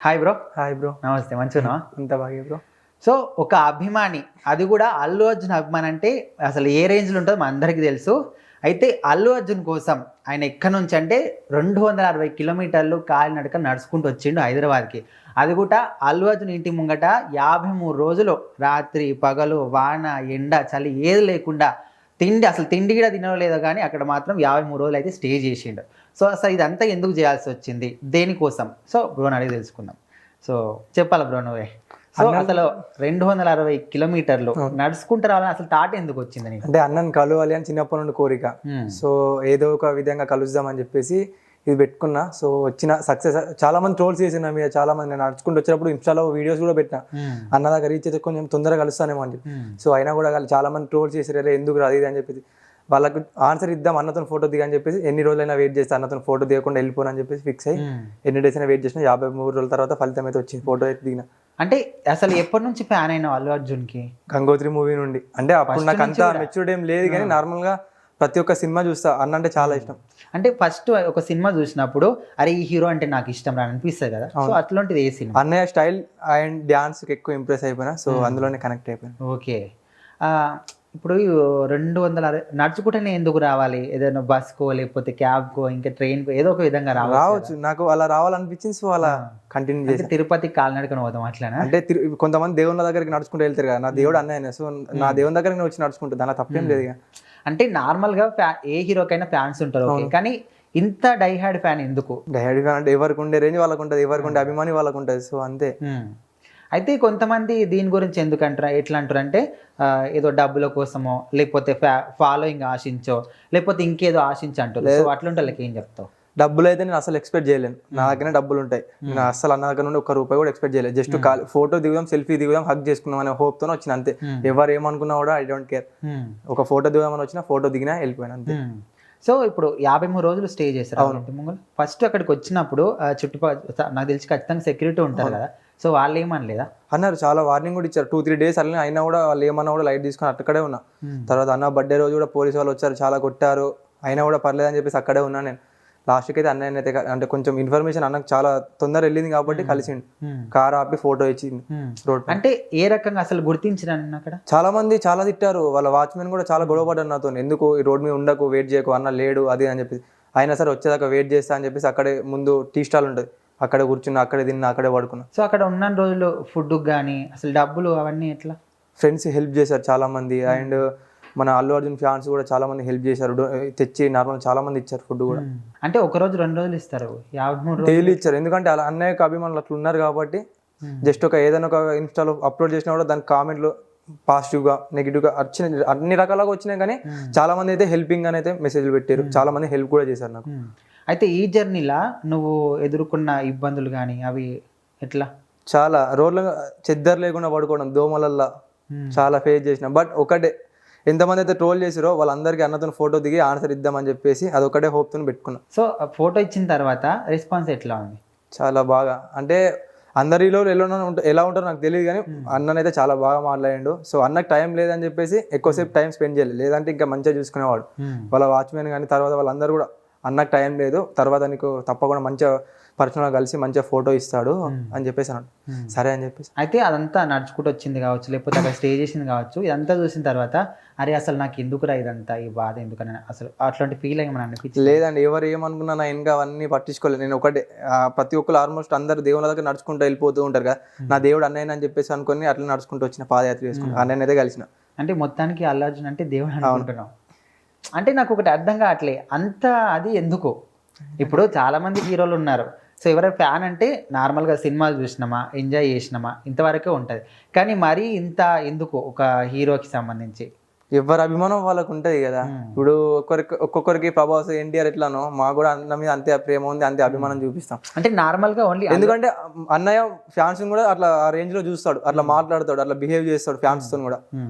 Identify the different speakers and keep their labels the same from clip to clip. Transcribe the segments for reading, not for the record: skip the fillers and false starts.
Speaker 1: Hi bro.
Speaker 2: Hi bro.
Speaker 1: నమస్తే. మంచిగున్నావా?
Speaker 2: అంత బాగే బ్రో.
Speaker 1: సో, ఒక అభిమాని, అది కూడా అల్లు అర్జున్ అభిమాని అంటే అసలు ఏ రేంజ్‌లో ఉంటదో మనందరికీ తెలుసు. అయితే అల్లు అర్జున్ కోసం ఆయన ఎక్కడి నుంచి అంటే 260 కిలోమీటర్లు కాలినడక నడుచుకుంటూ వచ్చిండు హైదరాబాద్‌కి. అది కూడా అల్లు అర్జున్ ఇంటి ముంగట 53 రోజులు రాత్రి, పగలు, వాన, ఎండ, చలి ఏది లేకుండా తిండి కూడా తినడో లేదో కానీ అక్కడ మాత్రం 53 రోజులు అయితే స్టే చేసిండు. సో, అసలు ఇదంతా ఎందుకు చేయాల్సి వచ్చింది? దేనికోసం? సో, బ్రోని అడిగి తెలుసుకుందాం. సో, చెప్పాలా బ్రో నువ్వే. సో, అసలు 260 కిలోమీటర్లు నడుచుకుంటూ రావాలని అసలు థాట్ ఎందుకు వచ్చింది నీకు?
Speaker 2: అంటే అన్నని కలవాలి అని చిన్నప్పటి నుండి కోరిక. సో ఏదో ఒక విధంగా కలుద్దామని చెప్పేసి ఇది పెట్టుకున్నా. సో వచ్చిన సక్సెస్. చాలా మంది ట్రోల్స్ చేసిన నా మీద, చాలా మంది నేను నడుచుకుంటూ వచ్చినప్పుడు ఇన్స్టాలో వీడియోస్ కూడా పెట్టినా, అన్న దగ్గర రీచ్ అయితే కొంచెం తొందరగా కలుస్తానేమో అని చెప్పి. సో అయినా కూడా చాలా మంది ట్రోల్స్ చేసారు, ఎందుకు రాదు ఇది అని చెప్పేసి. వాళ్ళకు ఆన్సర్ ఇద్దాం, అన్నతో ఫోటో దిగని చెప్పేసి ఎన్ని రోజులైనా వెయిట్ చేస్తే అన్నతో ఫోటో దిగకుండా వెళ్ళిపోనని చెప్పేసి ఫిక్స్ అయ్యి ఎన్ని డేస్ అయినా వెయిట్ చేసిన. 53 రోజుల తర్వాత ఫలితం అయితే వచ్చింది, ఫోటో అయితే దిగిన.
Speaker 1: అంటే అసలు ఎప్పటి నుంచి ఫ్యాన్ అయినా అల్లు అర్జున్ కి?
Speaker 2: గంగోత్రి మూవీ నుండి. అంటే అప్పుడు నాకు అంత మెచ్యూర్డ్ ఏం లేదు కానీ నార్మల్ గా ప్రతి ఒక్క సినిమా చూస్తా. అన్న అంటే చాలా ఇష్టం.
Speaker 1: అంటే ఫస్ట్ ఒక సినిమా చూసినప్పుడు అరే ఈ హీరో అంటే నాకు ఇష్టం రా అనిపిస్తుంది కదా. సో అట్లాంటిది ఏ సినిమా?
Speaker 2: అన్నయ్య స్టైల్ అండ్ డాన్స్ కి ఎక్కువ ఇంప్రెస్ అయిపోయినా. సో అందులోనే కనెక్ట్ అయిపోయినా.
Speaker 1: ఓకే. ఇప్పుడు 260 నడుచుకుంటేనే ఎందుకు రావాలి? ఏదైనా బస్కో లేకపోతే క్యాబ్కో ఇంకా ట్రైన్కో ఏదో ఒక విధంగా
Speaker 2: రావచ్చు. నాకు అలా రావాలనిపించింది. సో అలా కంటిన్యూ చేసి
Speaker 1: తిరుపతి కాలినడకన పోతాం అట్లానే.
Speaker 2: అంటే కొంతమంది దేవుళ్ళ దగ్గరికి నడుచుకుంటూ వెళ్తారు కదా, నా దేవుడు అన్నయ్య. సో నా దేవుని దగ్గరికి వచ్చి నడుచుకుంటా, దాని తప్పేం లేదు.
Speaker 1: అంటే నార్మల్గా ఏ హీరోకైనా ఫ్యాన్స్ ఉంటారు, ఓకే, కానీ ఇంత డైహార్డ్ ఫ్యాన్ ఎందుకు?
Speaker 2: డైహార్డ్ ఫ్యాన్ అంటే ఎవరికి ఉండే రేంజ్ వాళ్ళకు ఉంటుంది, ఎవరికి ఉండే అభిమాని వాళ్ళకు ఉంటుంది. సో అంతే.
Speaker 1: అయితే కొంతమంది దీని గురించి ఎందుకు అంటారు, ఎట్లా అంటారు అంటే ఏదో డబ్బుల కోసమో లేకపోతే ఫాలోయింగ్ ఆశించో లేకపోతే ఇంకేదో ఆశించి అంటారు. సో అట్లుంటే వాళ్ళకి ఏం చెప్తావు?
Speaker 2: డబ్బులు అయితే నేను అసలు ఎక్స్పెక్ట్ చేయలేను. నా దగ్గర డబ్బులు ఉంటాయి, నేను అసలు అన్న దగ్గర నుండి 1 రూపాయి కూడా ఎక్స్పెక్ట్ చేయలేదు. జస్ట్ ఫోటో దిగుదాం, సెల్ఫీ దిగుదాం, హక్ చేసుకుందాం అనే హోప్ తోనే వచ్చిన అంతే. ఎవరు ఏమనుకున్నా కూడా ఐ డోంట్ కేర్. ఒక ఫోటో దిగుదామని వచ్చిన, ఫోటో దిగినా వెళ్ళిపోయాను అంతే.
Speaker 1: సో ఇప్పుడు 53 రోజులు స్టే చేశారు ఫస్ట్ అక్కడికి వచ్చినప్పుడు చుట్టుపక్కల నాకు తెలిసి ఖచ్చితంగా సెక్యూరిటీ ఉంటారు కదా. సో వాళ్ళు ఏమనలేదా?
Speaker 2: అన్నారు, చాలా వార్నింగ్ కూడా ఇచ్చారు. 2-3 డేస్ అలా అయినా కూడా వాళ్ళు ఏమన్నా కూడా లైట్ తీసుకొని అక్కడే ఉన్నా. తర్వాత అన్న బర్త్డే రోజు కూడా పోలీసు వాళ్ళు వచ్చారు, చాలా కొట్టారు, అయినా కూడా పర్లేదు అని చెప్పేసి అక్కడే ఉన్నా నేను. లాస్ట్కి అయితే అన్నయ్య అయితే అంటే కొంచెం ఇన్ఫర్మేషన్ అన్నకు చాలా తొందర వెళ్ళింది కాబట్టి కలిసిండు, కార్ ఆపి ఫోటో ఇచ్చింది రోడ్.
Speaker 1: అంటే ఏ రకంగా అసలు గుర్తించడానికి అక్కడ
Speaker 2: చాలా మంది చాలా తిట్టారు. వాళ్ళ వాచ్మెన్ కూడా చాలా గొడవపడ్డారు నాతో, ఎందుకు ఈ రోడ్ మీద ఉండకు, వెయిట్ చేయకు, అన్న లేడు అది అని చెప్పేసి. అయినా సరే వచ్చేదాకా వెయిట్ చేస్తా అని చెప్పేసి అక్కడే ముందు టీ స్టాల్ ఉంటుంది, అక్కడే కూర్చున్నా, అక్కడే తిన్నా, అక్కడే పడుకున్నా.
Speaker 1: సో అక్కడ ఉన్న రోజులు ఫుడ్ కానీ అసలు డబ్బులు అవన్నీ ఎట్లా?
Speaker 2: ఫ్రెండ్స్ హెల్ప్ చేశారు చాలా మంది, అండ్ మన అల్లు అర్జున్ ఫ్యాన్స్ కూడా చాలా మంది హెల్ప్ చేశారు, తెచ్చి నార్మల్ చాలా మంది ఇచ్చారు ఫుడ్ కూడా.
Speaker 1: అంటే 1 రోజు 2 రోజులు ఇస్తారు, 53
Speaker 2: డైలీ ఇచ్చారు. ఎందుకంటే అలా అన్నయ్యకు అభిమానులు అట్లా ఉన్నారు కాబట్టి జస్ట్ ఒక ఏదైనా ఒక ఇన్స్టాలో అప్లోడ్ చేసినా కూడా దానికి కామెంట్లు పాజిటివ్ గా నెగిటివ్ గా వచ్చినాయి, అన్ని రకాలుగా వచ్చినాయి. కానీ చాలా మంది అయితే హెల్పింగ్ అని అయితే మెసేజ్లు పెట్టారు, చాలా మంది హెల్ప్ కూడా చేశారు నాకు.
Speaker 1: అయితే ఈ జర్నీలా నువ్వు ఎదుర్కొన్న ఇబ్బందులు కానీ అవి ఎట్లా?
Speaker 2: చాలా రోడ్ల చెద్దరు లేకుండా పడుకోవడం, దోమలల్లా చాలా ఫేస్ చేసిన. బట్ ఒకటే, ఎంతమంది అయితే ట్రోల్ చేసిరో వాళ్ళందరికీ అన్నతో ఫోటో దిగి ఆన్సర్ ఇద్దామని చెప్పేసి అదొకటే హోప్ తో పెట్టుకున్నా.
Speaker 1: సో ఫోటో ఇచ్చిన తర్వాత రెస్పాన్స్ ఎట్లా ఉంది?
Speaker 2: చాలా బాగా. అంటే అందరిలో ఎలా ఉంటారో నాకు తెలియదు కానీ అన్ననైతే చాలా బాగా మాట్లాడిండు. సో అన్నకు టైం లేదని చెప్పేసి ఎక్కువసేపు టైం స్పెండ్ చేయలేదు, లేదంటే ఇంకా మంచిగా చూసుకునేవాడు. వాళ్ళ వాచ్మెన్ కానీ తర్వాత వాళ్ళందరూ కూడా అన్నకు టైం లేదు, తర్వాత నీకు తప్పకుండా మంచిగా పర్సనల్గా కలిసి మంచిగా ఫోటో ఇస్తాడు అని చెప్పేసి అన్నాడు. సరే అని చెప్పేసి
Speaker 1: అయితే అదంతా నడుచుకుంటూ వచ్చింది కావచ్చు, లేకపోతే అక్కడ స్టే చేసింది కావచ్చు, ఇదంతా చూసిన తర్వాత అరే అసలు నాకు ఎందుకురా ఇదంతా, ఈ బాధ ఎందుకని అసలు అట్లాంటి ఫీల్ ఏమైనా అనిపించింది?
Speaker 2: లేదండి, ఎవరు ఏమనుకున్నా నా ఇంకా అవన్నీ పట్టించుకోలేదు. నేను ఒకటే, ప్రతి ఒక్కరు ఆల్మోస్ట్ అందరు దేవుళ్ళ దగ్గర నడుచుకుంటూ వెళ్ళిపోతూ ఉంటారు కదా, నా దేవుడు అన్నయ్య అని చెప్పేసి అనుకుని అట్లా నడుచుకుంటూ వచ్చిన, పాదయాత్ర చేసుకుంటా అన్నయ్య అయితే కలిసిన.
Speaker 1: అంటే మొత్తానికి అల్లు అర్జున్ అంటే దేవుడు అనుకుంటున్నావు. అంటే నాకు ఒకటి అర్థం కావట్లే, అంత అది ఎందుకు? ఇప్పుడు చాలా మంది హీరోలు ఉన్నారు, సో ఎవరైనా ఫ్యాన్ అంటే నార్మల్గా సినిమాలు చూసినామా, ఎంజాయ్ చేసినామా, ఇంతవరకే ఉంటుంది. కానీ మరీ ఇంత ఎందుకు ఒక హీరోకి సంబంధించి?
Speaker 2: ఎవరి అభిమానం వాళ్ళకు ఉంటది కదా. ఇప్పుడు ఒక్కొక్కరికి ప్రభాస్, ఎన్టీఆర్ ఎట్లానో మాకు కూడా అన్న మీద అంతే ప్రేమ ఉంది, అంతే అభిమానం చూపిస్తాం.
Speaker 1: అంటే నార్మల్ గా ఓన్లీ
Speaker 2: ఎందుకంటే అన్నయ్య ఫ్యాన్స్ కూడా అట్లా ఆ రేంజ్ లో చూస్తాడు, అట్లా మాట్లాడతాడు, అట్లా బిహేవ్ చేస్తాడు ఫ్యాన్స్ తో కూడా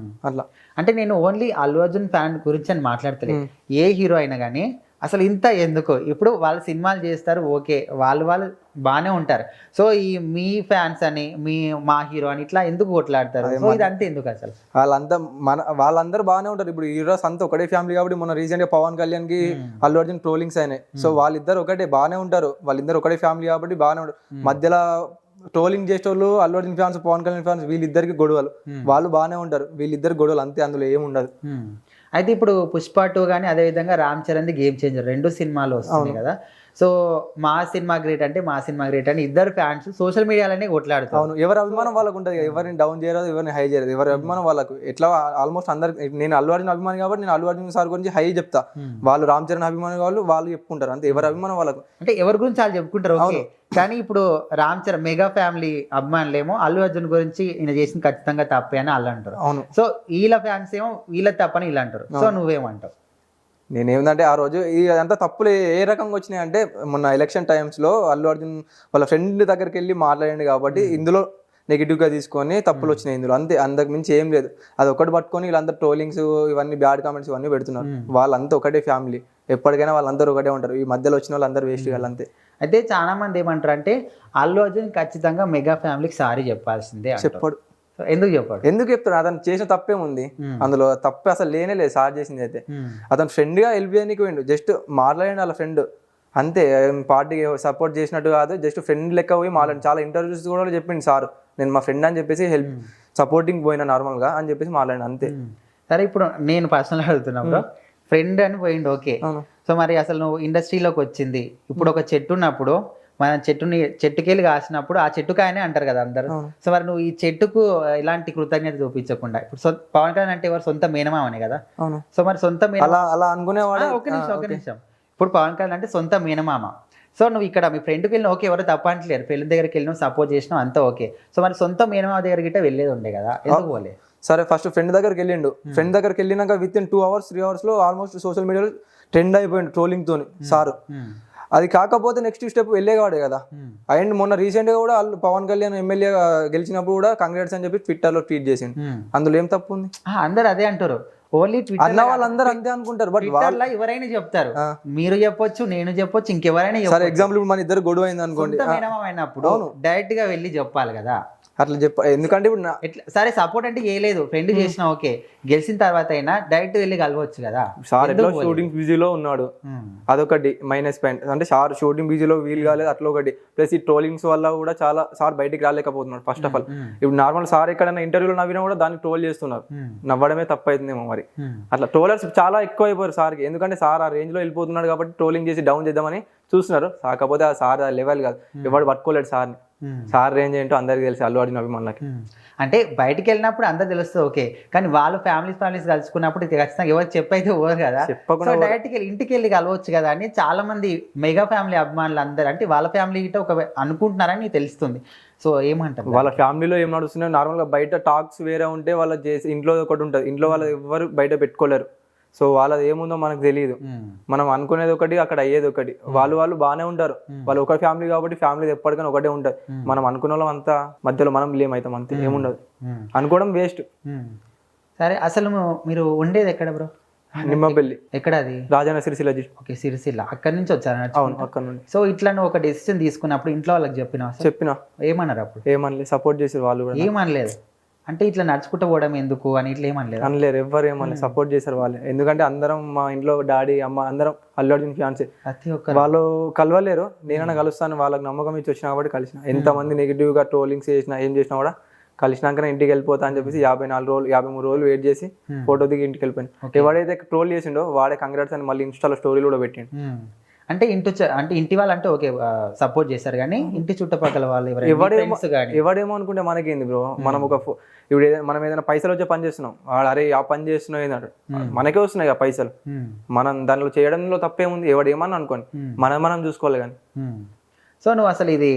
Speaker 2: అట్లా.
Speaker 1: అంటే నేను ఓన్లీ అల్లు అర్జున్ ఫ్యాన్ గురించి అని మాట్లాడతలేదు, ఏ హీరో అయినా కానీ అసలు ఇంత ఎందుకు? ఇప్పుడు వాళ్ళు సినిమాలు చేస్తారు, ఓకే, వాళ్ళు బాగానే ఉంటారు. సో ఈ మీ ఫ్యాన్స్ అని మా హీరో అని ఇట్లా ఎందుకు కొట్లాడతారు? సో ఇదంతా ఎందుకు అసలు?
Speaker 2: వాళ్ళందరూ బాగానే ఉంటారు. ఇప్పుడు హీరోస్ అంతా ఒకటే ఫ్యామిలీ కాబట్టి మొన్న రీసెంట్ గా పవన్ కళ్యాణ్ కి అల్లు అర్జున్ ట్రోలింగ్స్ అయినాయి. సో వాళ్ళిద్దరు ఒకటే బాగానే ఉంటారు, వాళ్ళిద్దరు ఒకటే ఫ్యామిలీ కాబట్టి బాగానే ఉంటారు. మధ్యలో ట్రోలింగ్ చేసేటోళ్ళు అల్లు అర్జున్ ఫ్యాన్స్ పవన్ కళ్యాణ్ ఫ్యాన్స్ వీళ్ళిద్దరికి గొడవలు, వాళ్ళు బాగానే ఉంటారు, వీళ్ళిద్దరు గొడవలు అంతే, అందులో ఏముండదు.
Speaker 1: అయితే ఇప్పుడు పుష్ప 2 కానీ అదేవిధంగా రామ్ చరణ్ది గేమ్ చేంజర్ 2 సినిమాలు వస్తున్నాయి కదా. సో మా సినిమా గ్రేట్ అంటే మా సినిమా గ్రేట్ అని ఇద్దరు ఫ్యాన్స్ సోషల్ మీడియాలోనే కొట్లాడుతారు.
Speaker 2: అవును, ఎవరి అభిమానం వాళ్ళకు ఉంటుంది, ఎవరిని డౌన్ చేయరాదు, ఎవరిని హై చేయరాదు, ఎవరి అభిమానం వాళ్ళకు. ఎట్లా ఆల్మోస్ట్ అందరు, నేను అల్లు అర్జున్ అభిమాని కాబట్టి నేను అల్లు అర్జున్ సార్ గురించి హై చెప్తా, వాళ్ళు రామ్ చరణ్ అభిమాని వాళ్ళు చెప్పుకుంటారు అంతే, ఎవరి అభిమానం వాళ్ళకు.
Speaker 1: అంటే ఎవరి గురించి వాళ్ళు చెప్పుకుంటారు ఓకే, కానీ ఇప్పుడు రామ్ చరణ్ మెగా ఫ్యామిలీ అభిమానులేమో అల్లు అర్జున్ గురించి ఈయన చేసిన ఖచ్చితంగా తప్పే అని వాళ్ళు అంటారు.
Speaker 2: అవును,
Speaker 1: సో వీళ్ళ ఫ్యాన్స్ ఏమో వీళ్ళ తప్పని వీళ్ళు అంటారు. సో నువ్వేమంటావు?
Speaker 2: నేనేందంటే ఆ రోజు అదంతా తప్పులు ఏ రకంగా వచ్చినాయి అంటే, మొన్న ఎలక్షన్ టైమ్స్లో అల్లు అర్జున్ వాళ్ళ ఫ్రెండ్ దగ్గరికి వెళ్ళి మాట్లాడండి కాబట్టి ఇందులో నెగిటివ్గా తీసుకొని తప్పులు వచ్చినాయి ఇందులో, అంతే, అంతకు మించి ఏం లేదు. అది ఒకటి పట్టుకొని వీళ్ళందరూ ట్రోలింగ్స్ ఇవన్నీ బ్యాడ్ కామెంట్స్ ఇవన్నీ పెడుతున్నారు. వాళ్ళంతా ఒకటే ఫ్యామిలీ, ఎప్పటికైనా వాళ్ళందరూ ఒకటే ఉంటారు, ఈ మధ్యలో వచ్చిన వాళ్ళందరూ వేస్ట్ కాదు అంతే.
Speaker 1: అయితే చాలా మంది ఏమంటారు అంటే అల్లు అర్జున్ ఖచ్చితంగా మెగా ఫ్యామిలీకి సారీ చెప్పాల్సిందే.
Speaker 2: చెప్పాడు,
Speaker 1: ఎందుకు చెప్పాడు?
Speaker 2: ఎందుకు చెప్తాడు? అతను చేసిన తప్పేముంది అందులో? తప్పే అసలు లేనే లేదు సార్ చేసింది అయితే. అతను ఫ్రెండ్గా హెల్ప్ చేయడానికి పోయిండు, జస్ట్ మాట్లాడండి వాళ్ళ ఫ్రెండ్ అంతే, పార్టీకి సపోర్ట్ చేసినట్టు కాదు, జస్ట్ ఫ్రెండ్ లెక్క పోయి మాట్లాడి. చాలా ఇంటర్వ్యూస్ కూడా చెప్పిండు సార్, నేను మా ఫ్రెండ్ అని చెప్పేసి హెల్ప్ సపోర్టింగ్ పోయినా నార్మల్గా అని చెప్పేసి మాట్లాడి అంతే.
Speaker 1: సరే, ఇప్పుడు నేను పర్సనల్ అడుగుతున్నప్పుడు ఫ్రెండ్ అని పోయిండు ఓకే, సో మరి అసలు నువ్వు ఇండస్ట్రీలోకి వచ్చింది ఇప్పుడు ఒక చెట్టు ఉన్నప్పుడు మన చెట్టుకెళ్ళి కాసినప్పుడు ఆ చెట్టుకాయనే అంటారు కదా అందరు. సో మరి నువ్వు ఈ చెట్టుకు ఎలాంటి కృతజ్ఞత చూపించకుండా, ఇప్పుడు పవన్ కళ్యాణ్ అంటే ఎవరు సొంత మేనమామనే కదా. సో మరి సొంత
Speaker 2: అలా అనుకునేవాడు.
Speaker 1: ఒక నిమిషం, ఇప్పుడు పవన్ కళ్యాణ్ అంటే సొంత మేనమామ. సో నువ్వు ఇక్కడ మీ ఫ్రెండ్కి వెళ్ళిన ఓకే, ఎవరు తప్ప అంటలేరు, ఫ్రెండ్ దగ్గరికి వెళ్ళినావు సపోర్ట్ చేసినావు అంతా ఓకే. సో మరి సొంత మేనమామ దగ్గర గిట్ట వెళ్ళేది ఉండే కదా, ఎందుకు పోలే?
Speaker 2: సరే, ఫస్ట్ ఫ్రెండ్ దగ్గరికి వెళ్ళిండు, ఫ్రెండ్ దగ్గరికి వెళ్ళినాక విత్ ఇన్ 2 hours 3 hours లో ఆల్మోస్ట్ సోషల్ మీడియాలో ట్రెండ్ అయిపోయింది ట్రోలింగ్ తోని సారు. అది కాకపోతే నెక్స్ట్ స్టెప్ వెళ్ళేవాడే కదా. అండ్ మొన్న రీసెంట్ గా కూడా పవన్ కళ్యాణ్ ఎమ్మెల్యే గెలిచినప్పుడు కూడా కంగ్రాట్స్ అని చెప్పి ట్విట్టర్ లో ట్వీట్ చేసింది, అందులో ఏం తప్పు ఉంది?
Speaker 1: అందరు అదే అంటారు, ఓన్లీ
Speaker 2: అన్న వాళ్ళందరూ అంతే అనుకుంటారు, బట్
Speaker 1: వాళ్ళ ఎవరైనా చెప్తారు, మీరు చెప్పొచ్చు, నేను చెప్పొచ్చు, ఇంకెవరైనా.
Speaker 2: సరే ఎగ్జాంపుల్ ఇప్పుడు మన ఇద్దరు గొడవ అయింది అనుకోండి,
Speaker 1: అయినప్పుడు డైరెక్ట్ గా వెళ్ళి చెప్పాలి కదా.
Speaker 2: అట్లా ఎందుకంటే ఇప్పుడు
Speaker 1: ఎట్లా సరే సపోర్ట్ అంటే చేయలేదు, ఫ్రెండ్ చేసినా ఓకే, గెలిచిన తర్వాత అయినా డైరెక్ట్ వెళ్ళి కలవచ్చు కదా.
Speaker 2: సార్ ఎట్లా షూటింగ్ బిజీలో ఉన్నాడు, అదొకటి మైనస్ పాయింట్. అంటే సార్ షూటింగ్ బిజీలో వీలు కాలేదు అట్లా ఒకటి, ప్లస్ ఈ ట్రోలింగ్స్ వల్ల కూడా చాలా సార్ బయటికి రాలేకపోతున్నాడు. ఫస్ట్ ఆఫ్ ఆల్ ఇప్పుడు నార్మల్ సార్ ఎక్కడైనా ఇంటర్వ్యూలో నవ్వినా కూడా దాన్ని ట్రోల్ చేస్తున్నారు, నవ్వడమే తప్పైతుందేమో మరి. అట్లా ట్రోలర్స్ చాలా ఎక్కువ అయిపోయారు సార్కి, ఎందుకంటే సార్ ఆ రేంజ్ లో వెళ్ళిపోతున్నాడు కాబట్టి ట్రోలింగ్ చేసి డౌన్ చేద్దామని చూస్తున్నారు. కాకపోతే ఆ సార్ ఆ లెవెల్ కాదు, ఎవరు పట్టుకోలేడు సార్ని. సార్ రేంజ్ ఏంటో అందరికి తెలిసి అల్లు అర్జున్ అభిమానులకి.
Speaker 1: అంటే బయటికి వెళ్ళినప్పుడు అందరు తెలుస్తుంది ఓకే, కానీ వాళ్ళు ఫ్యామిలీస్ కలుసుకున్నప్పుడు ఖచ్చితంగా ఎవరు చెప్పైతే పోరు కదా, డైరెక్ట్ ఇంటికి వెళ్ళి కలవచ్చు కదా అని చాలా మంది మెగా ఫ్యామిలీ అభిమానులు అందరూ అంటే వాళ్ళ ఫ్యామిలీ గిట్ట ఒక అనుకుంటున్నారని తెలుస్తుంది. సో ఏమంటారు
Speaker 2: వాళ్ళ ఫ్యామిలీలో ఏం నడుస్తున్నాయి? నార్మల్గా బయట టాక్స్ వేరే ఉంటే వాళ్ళ చేసి ఇంట్లో ఒకటి ఉంటుంది, ఇంట్లో వాళ్ళు ఎవరు బయట పెట్టుకోలేరు. సో వాళ్ళది ఏముందో మనకు తెలియదు, మనం అనుకునేది ఒకటి అక్కడ అయ్యేది ఒకటి. వాళ్ళు బాగానే ఉంటారు, వాళ్ళు ఒక ఫ్యామిలీ కాబట్టి ఫ్యామిలీ ఎప్పటికైనా ఒకటే ఉంటుంది. మనం అనుకున్న వాళ్ళం అంతా మధ్యలో మనం లేమ్ అవుతాం అంతే, ఏముండదు, అనుకోవడం వేస్ట్.
Speaker 1: సరే, అసలు మీరు ఉండేది ఎక్కడ బ్రో?
Speaker 2: నిమ్మపల్లి.
Speaker 1: ఎక్కడ అది?
Speaker 2: రాజన్న సిరిసిల్ల.
Speaker 1: ఓకే, సిరిసిల్ల. అక్కడి నుంచి వచ్చారు?
Speaker 2: అవును, అక్కడ నుండి.
Speaker 1: సో ఇట్లా నువ్వు ఒక డెసిషన్ తీసుకున్నప్పుడు ఇంట్లో వాళ్ళకి చెప్పినా ఏమన్నారు? అప్పుడు
Speaker 2: ఏమనలేదు, సపోర్ట్ చేసారు వాళ్ళు కూడా.
Speaker 1: ఏమనలేదు అంటే ఇట్లా నడుచుకుంటూ పోవడం ఎందుకు అని ఇట్లా ఏమనలేదు?
Speaker 2: అనలేరు, ఎవరు ఏమనలేదు, సపోర్ట్ చేశారు వాళ్ళే. ఎందుకంటే అందరం మా ఇంట్లో డాడీ అమ్మ అందరం అల్లు అర్జున్ ఫ్యాన్స్. వాళ్ళు కలవలేరు, నేనైనా కలుస్తాను, వాళ్ళకి నమ్మకం ఇచ్చి వచ్చినా కాబట్టి కలిసిన. ఎంతమంది నెగిటివ్ గా ట్రోలింగ్స్ చేసినా ఏం చేసినా కూడా కలిసినాకనే ఇంటికి వెళ్ళిపోతా అని చెప్పేసి 54 రోజులు 53 రోజులు వెయిట్ చేసి ఫోటో దిగి ఇంటికి వెళ్ళిపోయాను. ఎవడైతే ట్రోల్ చేసిండో వాడే కంగ్రాట్స్ అని మళ్ళీ ఇన్స్టాలో స్టోరీలు కూడా పెట్టిండు.
Speaker 1: అంటే ఇంటి వాళ్ళు అంటే ఓకే సపోర్ట్ చేశారు, కానీ ఇంటి చుట్టుపక్కల వాళ్ళు
Speaker 2: ఎవడేమో అనుకుంటే మనకేంది బ్రో. మనం ఇప్పుడు మనం ఏదైనా పైసలు వచ్చే పని చేస్తున్నాం, వాడు అరే ఆ పని చేస్తున్నావు ఏంటంటే మనకే వస్తున్నాయి ఆ పైసలు, మనం దానిలో చేయడంలో తప్పేముంది, ఎవడేమని అనుకోండి, మనం చూసుకోవాలి కానీ.
Speaker 1: సో నువ్వు అసలు ఇది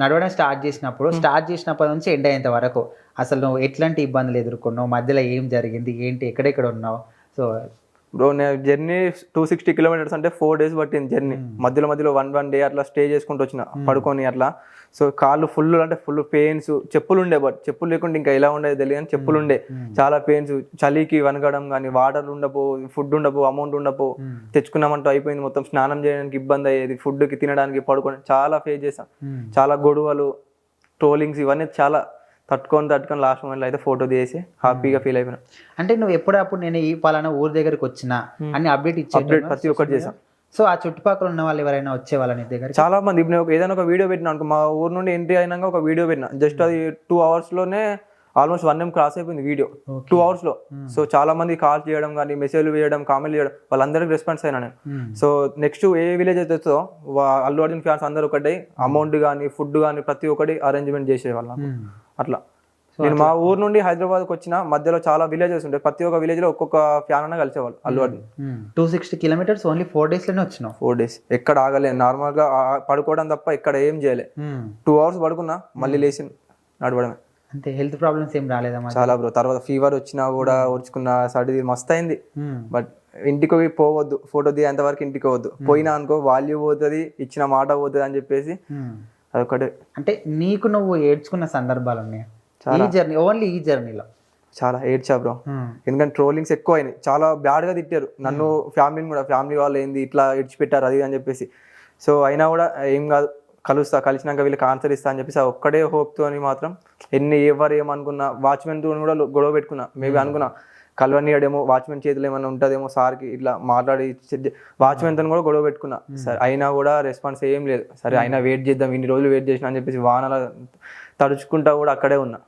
Speaker 1: నడవడం స్టార్ట్ చేసినప్పటి నుంచి ఎండ్ అయ్యేంత వరకు అసలు నువ్వు ఎట్లాంటి ఇబ్బందులు ఎదుర్కొన్నావు, మధ్యలో ఏం జరిగింది ఏంటి, ఎక్కడెక్కడ ఉన్నావు? సో
Speaker 2: బ్రో నేను జర్నీ 260 kilometers అంటే 4 days పట్టింది జర్నీ. మధ్యలో 1 day అట్లా స్టే చేసుకుంటూ వచ్చిన పడుకొని అట్లా. సో కాళ్ళు ఫుల్ పెయిన్స్, చెప్పులు ఉండే, బట్ చెప్పులు లేకుండా ఇంకా ఎలా ఉండేది తెలియదు కానీ చెప్పులు ఉండే, చాలా పెయిన్స్, చలికి వనగడం కానీ, వాటర్ ఉండపో, ఫుడ్ ఉండపో, అమౌంట్ ఉండపో, తెచ్చుకున్నామంటూ అయిపోయింది మొత్తం. స్నానం చేయడానికి ఇబ్బంది అయ్యేది, ఫుడ్కి తినడానికి పడుకొని చాలా ఫేస్ చేసాం. చాలా గొడవలు, ట్రోలింగ్స్ ఇవన్నీ చాలా తట్టుకొని లాస్ట్ మూమెంట్లో అయితే ఫోటో తీసి హ్యాపీగా ఫీల్ అయిపోయినా.
Speaker 1: అంటే నువ్వు ఎప్పుడప్పుడు నేను ఈ పలానా ఊరి దగ్గరకు వచ్చినా అని అప్డేట్
Speaker 2: ప్రతి ఒక్కటి చేసాం.
Speaker 1: సో ఆ చుట్టుపక్కల ఉన్న వాళ్ళు ఎవరైనా వచ్చే వాళ్ళని దగ్గర
Speaker 2: చాలా మంది ఇప్పుడు నేను ఏదైనా ఒక వీడియో పెట్టినా అనుకో, మా ఊరు నుండి ఎంట్రీ అయినాక ఒక వీడియో పెట్టినా, జస్ట్ అది 2 hours లోనే ఆల్మోస్ట్ 1 M క్రాస్ అయిపోయింది వీడియో 2 hours లో. సో చాలా మంది కాల్ చేయడం కానీ, మెసేజ్లు వేయడం, కామెంట్లు చేయడం, వాళ్ళందరికీ రెస్పాన్స్ అయినా నేను. సో నెక్స్ట్ ఏ విలేజ్ అయితే వస్తుందో అల్లు అర్జున్ ఫ్యాన్స్ అందరూ ఒకటి అమౌంట్ కానీ, ఫుడ్ కానీ ప్రతి ఒక్కటి అరేంజ్మెంట్ చేసేవాళ్ళం అట్లా. నేను మా ఊరు నుండి హైదరాబాద్కి వచ్చిన మధ్యలో చాలా విలేజెస్ ఉంటాయి, ప్రతి ఒక్క విలేజ్ లో ఒక్కొక్క ఫ్యాన్ అన్న కలిసేవాళ్ళు Allu Arjun.
Speaker 1: 260 kilometers only 4 days లోనే వచ్చినావు.
Speaker 2: 4 days ఎక్కడ ఆగలే, నార్మల్ గా పడుకోవడం తప్ప ఎక్కడ ఏం చేయలే. 2 hours పడుకున్నా, మళ్ళీ లేచి నడవడమే.
Speaker 1: అంటే హెల్త్ ప్రాబ్లమ్స్ ఏం రాలేదా?
Speaker 2: చాలా బ్రో. తర్వాత ఫీవర్ వచ్చినా కూడా ఓర్చుకున్న, సర్ది మస్తు అయింది. బట్ ఇంటికి పోవద్దు, ఫోటో దిగేంత వరకు ఇంటికి పోవద్దు, పోయినా అనుకో వాల్యూ పోతుంది, ఇచ్చిన మాట పోతుంది అని చెప్పేసి అదొకటి.
Speaker 1: అంటే నీకు నువ్వు ఏడ్చుకున్న సందర్భాలు ఉన్నాయా ఈ జర్నీ, ఓన్లీ ఈ జర్నీలో?
Speaker 2: చాలా ఏడ్చా బ్రో, ఎందుకంటే ట్రోలింగ్స్ ఎక్కువ అయినాయి, చాలా బ్యాడ్ గా తిట్టారు నన్ను, ఫ్యామిలీని కూడా. ఫ్యామిలీ వాళ్ళు ఏంది ఇట్లా ఇడిచిపెట్టారు అది అని చెప్పేసి. సో అయినా కూడా ఏం కాదు, కలిసినాక వీళ్ళకి ఆన్సర్ ఇస్తా అని చెప్పేసి ఆ ఒక్కడే హోప్తో మాత్రం ఎవరు ఏమనుకున్నా, వాచ్మెన్ తో కూడా గొడవ పెట్టుకున్నా. మేబీ అనుకున్నా కలవనీయడేమో, వాచ్మెన్ చేతులు ఏమన్నా ఉంటుందేమో సార్కి, ఇట్లా మాట్లాడి వాచ్మెన్ తో కూడా గొడవ పెట్టుకున్నా. సరే అయినా కూడా రెస్పాన్స్ ఏం లేదు. సరే అయినా వెయిట్ చేద్దాం, ఇన్ని రోజులు వెయిట్ చేసిన అని చెప్పేసి వానల తడుచుకుంటా కూడా అక్కడే ఉన్నా.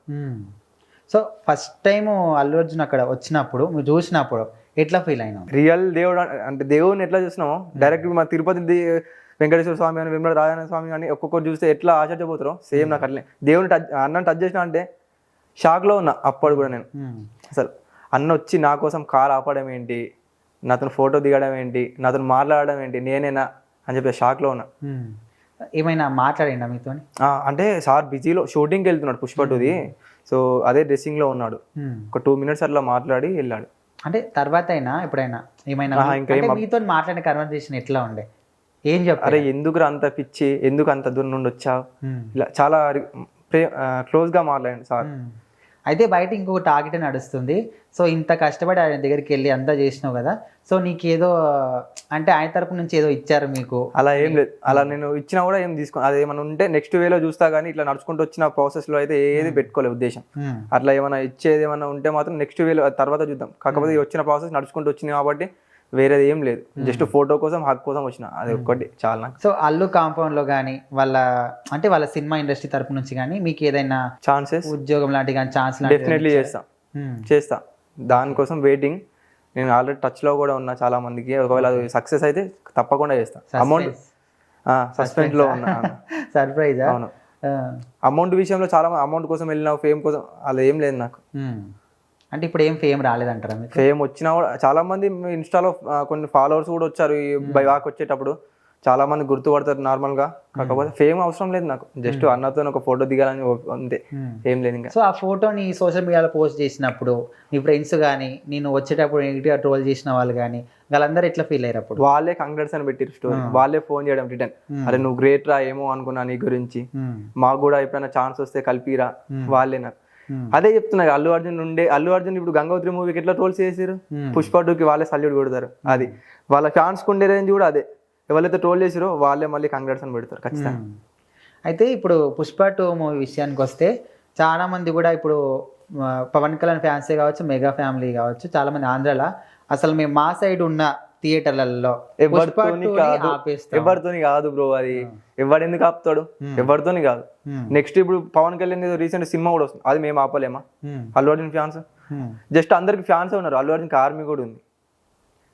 Speaker 1: So first time Allu Arjun అక్కడ వచ్చినప్పుడు మీరు చూసినప్పుడు ఎట్లా ఫీల్ అయినావు?
Speaker 2: రియల్ దేవుడు అంటే దేవుడిని ఎట్లా చూసినామో, డైరెక్ట్ మా తిరుపతి వెంకటేశ్వర స్వామి అని, వెంకట రాజారాయణ స్వామి కానీ ఒక్కొక్కరు చూస్తే ఎట్లా ఆశ్చర్యపోతారో సేమ్ నాకు అట్లే. దేవుని అన్నని టచ్ చేసిన అంటే షాక్లో ఉన్నా అప్పుడు కూడా నేను. అసలు అన్న వచ్చి నా కోసం కార్ ఆపడం ఏంటి, నాతో ఫోటో దిగడం ఏంటి, నాతో మాట్లాడడం ఏంటి, నేనేనా అని చెప్పి షాక్లో ఉన్నా.
Speaker 1: ఏమైనా మాట్లాడిండా మీతో?
Speaker 2: అంటే సార్ బిజీలో షూటింగ్కి వెళ్తున్నాడు పుష్ప 2ది. సో అదే డ్రెస్సింగ్లో ఉన్నాడు. ఒక 2 minutes అట్లా మాట్లాడి వెళ్ళాడు.
Speaker 1: అంటే తర్వాత అయినా ఎప్పుడైనా ఏమైనా మీతో మాట్లాడిన కన్వర్సేషన్ ఎట్లా ఉండే, ఏం చెప్పారు?
Speaker 2: అరే ఎందుకు అంత పిచ్చి, ఎందుకు అంత దూరం నుండి వచ్చావు, ఇలా చాలా క్లోజ్ గా మాట్లాడండి సార్.
Speaker 1: అయితే బయట ఇంకొక టార్గెట్ నడుస్తుంది. సో ఇంత కష్టపడి ఆయన దగ్గరికి వెళ్ళి అంతా చేసినావు కదా, సో నీకేదో అంటే ఆయన తరపు నుంచి ఏదో ఇచ్చారు మీకు?
Speaker 2: అలా ఏం లేదు, అలా నేను ఇచ్చినా కూడా ఏం తీసుకో, అది ఏమైనా ఉంటే నెక్స్ట్ వేలో చూస్తా కానీ ఇట్లా నడుచుకుంటూ వచ్చిన ప్రాసెస్ లో అయితే ఏది పెట్టుకోలేదు ఉద్దేశం. అట్లా ఏమైనా ఇచ్చేది ఏమైనా ఉంటే మాత్రం నెక్స్ట్ వేలో తర్వాత చూద్దాం. కాకపోతే వచ్చిన ప్రాసెస్ నడుచుకుంటూ వచ్చింది కాబట్టి వేరేది ఏం లేదు, జస్ట్ ఫోటో కోసం హక్ కోసం వచ్చిన, అది ఒక్కటి చాలా నాకు.
Speaker 1: సో అల్లు కాంపౌండ్ లో కానీ వాళ్ళ సినిమా ఇండస్ట్రీ తరపు నుంచి కానీ మీకు ఏదైనా
Speaker 2: ఛాన్సెస్,
Speaker 1: ఉద్యోగం లాంటి కానీ ఛాన్స్
Speaker 2: డెఫినెట్లీ చేస్తా, దానికోసం వెయిటింగ్. నేను ఆల్రెడీ టచ్ లో కూడా ఉన్నా చాలా మందికి, ఒకవేళ అది సక్సెస్ అయితే తప్పకుండా చేస్తా. అమౌంట్ సస్పెండ్ లో ఉన్నా.
Speaker 1: సర్ప్రైజ్?
Speaker 2: అవును. అమౌంట్ విషయంలో చాలా అమౌంట్ కోసం వెళ్ళినా, ఫేమ్ కోసం అలా ఏం లేదు నాకు.
Speaker 1: అంటే ఇప్పుడు ఏం ఫేమ్ రాలేదంటారా?
Speaker 2: ఫేమ్ వచ్చినా కూడా చాలా మంది ఇన్స్టాలో కొన్ని ఫాలోవర్స్ కూడా వచ్చారు ఈ బైవాక్ వచ్చేటప్పుడు, చాలా మంది గుర్తుపడతారు నార్మల్ గా. కాకపోతే ఫేమ్ అవసరం లేదు నాకు, జస్ట్ అన్నతో ఒక ఫోటో దిగాలని అంతే, ఏం లేదు ఇంకా.
Speaker 1: సో ఆ ఫోటోని సోషల్ మీడియాలో పోస్ట్ చేసినప్పుడు నీ ఫ్రెండ్స్ కానీ, నేను వచ్చేటప్పుడు నెగిటివ్ ట్రోల్ చేసిన వాళ్ళు కానీ, వాళ్ళందరూ ఎట్లా ఫీల్ అయ్యారు? అప్పుడు
Speaker 2: వాళ్ళే కంగ్రాట్స్ అని పెట్టిరు స్టోరీ, వాళ్ళే ఫోన్ చేయడం రిటర్న్, అరే నువ్వు గ్రేట్ రా, ఏమో అనుకున్నా నీ గురించి, మాకు కూడా ఎప్పుడైనా ఛాన్స్ వస్తే కలిపిరా, వాళ్ళే నాకు. అదే చెప్తున్నా, అల్లు అర్జున్ ఇప్పుడు గంగోత్రి మూవీకి ఎట్లా ట్రోల్స్ చేసారు, పుష్ప 2కి వాళ్ళే సల్యూట్ కొడతారు. అది వాళ్ళ ఫ్యాన్స్ ఉండే రేంజ్ కూడా అదే, ఎవరైతే ట్రోల్ చేసారో వాళ్ళే మళ్ళీ కంగ్రాట్స్ అని పెడతారు ఖచ్చితంగా.
Speaker 1: అయితే ఇప్పుడు పుష్ప 2 మూవీ విషయానికి వస్తే చాలా మంది కూడా ఇప్పుడు పవన్ కళ్యాణ్ ఫ్యాన్సే కావచ్చు, మెగా ఫ్యామిలీ కావచ్చు, చాలా మంది ఆంధ్రాలో అసలు మేము మా సైడ్ ఉన్న థియేటర్లలో
Speaker 2: ఎవరితోని కాదు బ్రో, అది ఎవడు ఎందుకు ఆపుతాడు, ఎవరితోని కాదు. నెక్స్ట్ ఇప్పుడు పవన్ కళ్యాణ్ రీసెంట్ సినిమా కూడా వస్తుంది, అది మేము ఆపలేమా? అల్లు అర్జున్ ఫ్యాన్స్ జస్ట్ అందరికి ఫ్యాన్స్ ఉన్నారు, అల్లు అర్జున్కి ఆర్మీ కూడా ఉంది.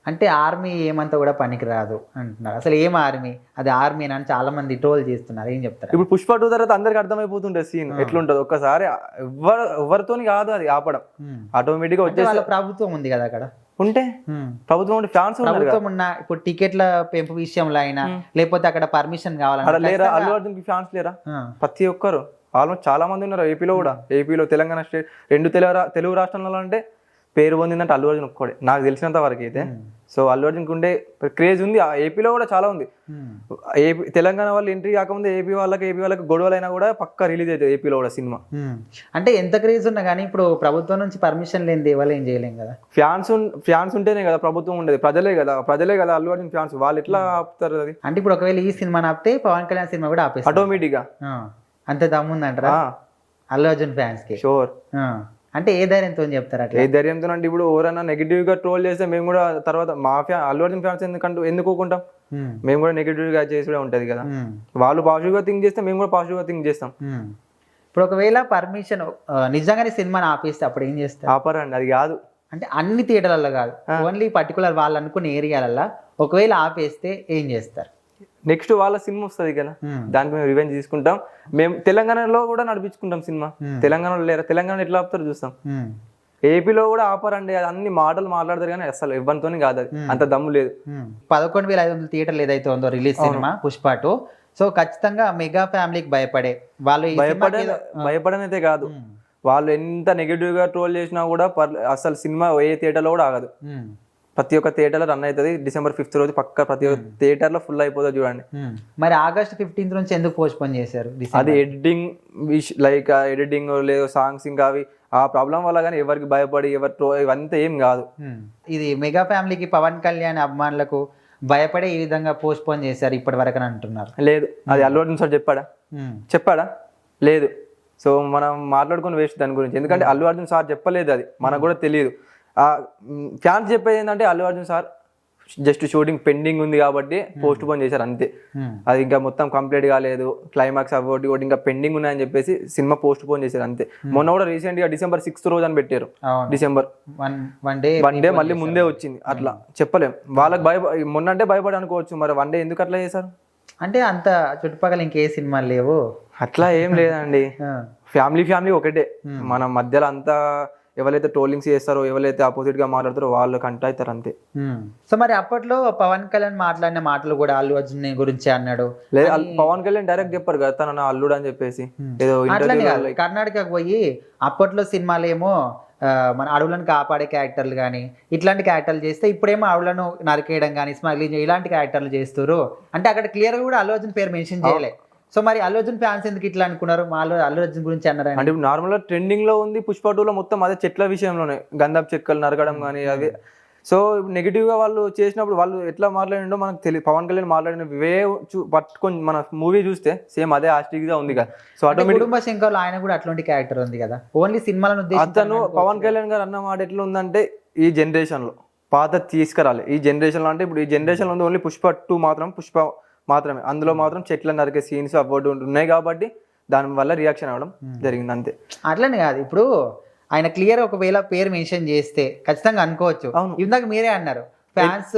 Speaker 1: అంటే ఆర్మీ ఏమంతా కూడా పనికి రాదు అంటున్నారు, అసలు ఏం ఆర్మీ, అది ఆర్మీ అని చాలా మంది ట్రోల్ చేస్తున్నారు, ఏం చెప్తారు?
Speaker 2: ఇప్పుడు పుష్ప 2 తర్వాత అందరికి అర్థమైపోతుంటే సీన్ ఎట్లుంటది, ఒక్కసారి ఎవరితోని కాదు అది ఆపడం, ఆటోమేటిక్ గా వచ్చేసి
Speaker 1: ప్రభుత్వం ఉంది కదా అక్కడ,
Speaker 2: ఉంటే ప్రభుత్వం ఉంటే ఫ్యాన్స్
Speaker 1: ప్రభుత్వం ఉన్న ఇప్పుడు టికెట్ల పెంపు విషయంలో అయినా, లేకపోతే అక్కడ పర్మిషన్ కావాలన్నా
Speaker 2: లేరా, అల్లు అర్జున్ కి ఫ్యాన్స్ లేరా? ప్రతి ఒక్కరు ఆల్మోస్ట్ చాలా మంది ఉన్నారు. ఏపీలో కూడా, ఏపీలో తెలంగాణ స్టేట్, 2 తెలుగు రాష్ట్రాలలో అంటే పేరు పొందిందంటే అల్లు అర్జున్ ఒక్కడే నాకు తెలిసినంత వరకు అయితే. సో అల్లు అర్జున్కి ఉండే క్రేజ్ ఉంది, ఏపీలో కూడా చాలా ఉంది. ఏపీ తెలంగాణ వాళ్ళు ఎంట్రీ కాకముందు ఏపీ వాళ్ళకి గొడవలైనా కూడా పక్కా రిలీజ్ అవుతుంది ఏపీలో కూడా సినిమా.
Speaker 1: అంటే ఎంత క్రేజ్ ఉన్నా కానీ ఇప్పుడు ప్రభుత్వం నుంచి పర్మిషన్ లేని ఎవరు ఏం చేయలేం కదా.
Speaker 2: ఫ్యాన్స్ ఉంటేనే కదా ప్రభుత్వం ఉండేది, ప్రజలే కదా అల్లు అర్జున్ ఫ్యాన్స్, వాళ్ళు ఎట్లా ఆపుతారు అది?
Speaker 1: అంటే ఇప్పుడు ఒకవేళ ఈ సినిమా ఆపితే పవన్ కళ్యాణ్ సినిమా కూడా ఆపేస్తారు
Speaker 2: ఆటోమేటిక్ గా,
Speaker 1: అంత దమ్ముందంటారా అల్లు అర్జున్ ఫ్యాన్స్ కి?
Speaker 2: షూర్.
Speaker 1: అంటే ఏ ధైర్యంతో చెప్తారు అట్లా?
Speaker 2: ఏ ధైర్యంతో అంటే ఇప్పుడు ఎవరైనా నెగిటివ్ గా ట్రోల్ చేస్తే మేము కూడా తర్వాత మా అల్లు అర్జున్ ఫ్యాన్స్ ఎందుకు ఊకుంటాం, మేము కూడా నెగిటివ్ గా చేసి కూడా ఉంటది కదా. వాళ్ళు పాజిటివ్ గా థింక్ చేస్తే మేము కూడా పాజిటివ్ గా థింక్ చేస్తాం.
Speaker 1: ఇప్పుడు ఒకవేళ పర్మిషన్ నిజంగానే సినిమాని ఆపేస్తే అప్పుడు ఏం చేస్తారు?
Speaker 2: ఆపరండి, అది కాదు.
Speaker 1: అంటే అన్ని థియేటర్లలో కాదు, ఓన్లీ పర్టికులర్ వాళ్ళు అనుకున్న ఏరియాలలో ఒకవేళ ఆపేస్తే ఏం చేస్తారు?
Speaker 2: నెక్స్ట్ వాళ్ళ సినిమా వస్తుంది కదా, దానికి మేము రివెంజ్ తీసుకుంటాం. మేము తెలంగాణలో కూడా నడిపించుకుంటాం సినిమా. తెలంగాణలో లేరా, తెలంగాణ ఎట్లా ఆపుతారు చూస్తాం. ఏపీలో కూడా ఆపరండి, అది అన్ని మాటలు మాట్లాడతారు కానీ అసలు ఇవ్వనితో కాదు, అది అంత దమ్ము లేదు.
Speaker 1: 11,500 థియేటర్లు ఏదైతే ఉందో రిలీజ్ సినిమా పుష్ప 2, సో ఖచ్చితంగా మెగా ఫ్యామిలీకి భయపడే
Speaker 2: భయపడనైతే కాదు, వాళ్ళు ఎంత నెగిటివ్ గా ట్రోల్ చేసినా కూడా అసలు సినిమా ఏ థియేటర్లో కూడా ఆగదు. ప్రతి ఒక్క థియేటర్లో రన్ అవుతుంది. December 5th రోజు పక్క ప్రతి ఒక్క థియేటర్లో ఫుల్ అయిపోతుంది చూడండి.
Speaker 1: మరి August 15th నుంచి ఎందుకు పోస్ట్ పోన్ చేశారు?
Speaker 2: అది ఎడిటింగ్ లైక్ ఎడిటింగ్ లేదు, సాంగ్స్ ఇంకా అవి ఆ ప్రాబ్లం వల్ల, కానీ ఎవరికి భయపడి ఇవంతా ఏం కాదు.
Speaker 1: ఇది మెగా ఫ్యామిలీకి పవన్ కళ్యాణ్ అభిమానులకు భయపడే ఈ విధంగా పోస్ట్ పోన్ చేశారు ఇప్పటి వరకు అని అంటున్నారు.
Speaker 2: లేదు, అది అల్లు అర్జున్ సార్ చెప్పాడా? లేదు. సో మనం మాట్లాడుకుని వేస్ట్ దాని గురించి, ఎందుకంటే అల్లు అర్జున్ సార్ చెప్పలేదు, అది మనకు కూడా తెలియదు. ఫ్యాన్స్ చెప్పేది ఏంటంటే Allu Arjun sir just shooting pending ఉంది కాబట్టి పోస్ట్ పోన్ చేశారు అంతే. అది ఇంకా మొత్తం కంప్లీట్ కాలేదు, క్లైమాక్స్ అవ్వటి ఒకటి ఇంకా పెండింగ్ ఉన్నాయని చెప్పేసి సినిమా పోస్ట్ పోన్ చేశారు అంతే. మొన్న కూడా రీసెంట్ గా December 6th రోజు అని పెట్టారు. December 1 డే మళ్ళీ ముందే వచ్చింది. అట్లా చెప్పలేం, వాళ్ళకి మొన్న అంటే భయపడి అనుకోవచ్చు, మరి 1 day ఎందుకు అట్లా చేశారు?
Speaker 1: అంటే అంత చుట్టుపక్కల ఇంకే సినిమాలు లేవు
Speaker 2: అట్లా ఏం లేదండి. ఫ్యామిలీ ఒకటే. మన మధ్యలో అంతా ఎవరైతే ట్రోలింగ్స్ చేస్తారో, ఎవరైతే ఆపోజిట్ గా మాట్లాడతారో వాళ్ళు కంట అవుతారు అంతే.
Speaker 1: సో మరి అప్పట్లో పవన్ కళ్యాణ్ మాట్లాడిన మాటలు కూడా అల్లు అర్జున్ గురించి అన్నాడు.
Speaker 2: లేదు, పవన్ కళ్యాణ్ డైరెక్ట్ చెప్పారు కదా తన అల్లుడు అని చెప్పేసి. ఏదో
Speaker 1: కర్ణాటకకు పోయి అప్పట్లో సినిమాలు ఏమో మన అడవులను కాపాడే క్యారెక్టర్లు కానీ ఇట్లాంటి క్యారెక్టర్లు చేస్తే, ఇప్పుడేమో అడవులను నరికేయడం కానీ స్మగ్లింగ్ ఇలాంటి క్యారెక్టర్లు చేస్తారు. అంటే అక్కడ క్లియర్ గా కూడా అల్లు అర్జున్ పేరు మెన్షన్ చేయలే. సో మరి అల్లు అర్జున్ ఫ్యాన్స్ ఎందుకు ఇట్లా అనుకున్నారు? అల్లు అర్జున్ గురించి అన్నారు
Speaker 2: అంటే నార్మల్ గా ట్రెండింగ్ లో ఉంది పుష్ప 2లో మొత్తం అదే చెట్ల విషయంలోనే, గంధపు చెక్కలు నరకడం కానీ అవి. సో నెగిటివ్ గా వాళ్ళు చేసినప్పుడు వాళ్ళు ఎట్లా మాట్లాడిండో మనకు తెలియదు. పవన్ కళ్యాణ్ మాట్లాడిన వే పట్టుకొని మన మూవీ చూస్తే సేమ్ అదే ఆస్టిక్ గా ఉంది కదా. సో ఆటోమేటిక్ కుటుంబ
Speaker 1: శంకర్లో ఆయన కూడా అట్లాంటి క్యారెక్టర్ ఉంది కదా, ఓన్లీ సినిమాలను
Speaker 2: అతను పవన్ కళ్యాణ్ గారు అన్న మాట ఎట్లా ఉందంటే, ఈ జనరేషన్ లో పాత తీసుకురాలి. ఈ జనరేషన్ లో అంటే ఇప్పుడు ఈ జనరేషన్ లో ఉంది ఓన్లీ పుష్ప 2 మాత్రమే. అందులో మాత్రం చెట్ల నరికే సీన్స్ అవ్వడు ఉన్నాయి కాబట్టి దాని వల్ల రియాక్షన్ అవ్వడం జరిగింది అంతే.
Speaker 1: అట్లనే కాదు, ఇప్పుడు ఆయన క్లియర్ ఒకవేళ పేరు మెన్షన్ చేస్తే ఖచ్చితంగా అనుకోవచ్చు. ఇందాక మీరే అన్నారు ఫ్యాన్స్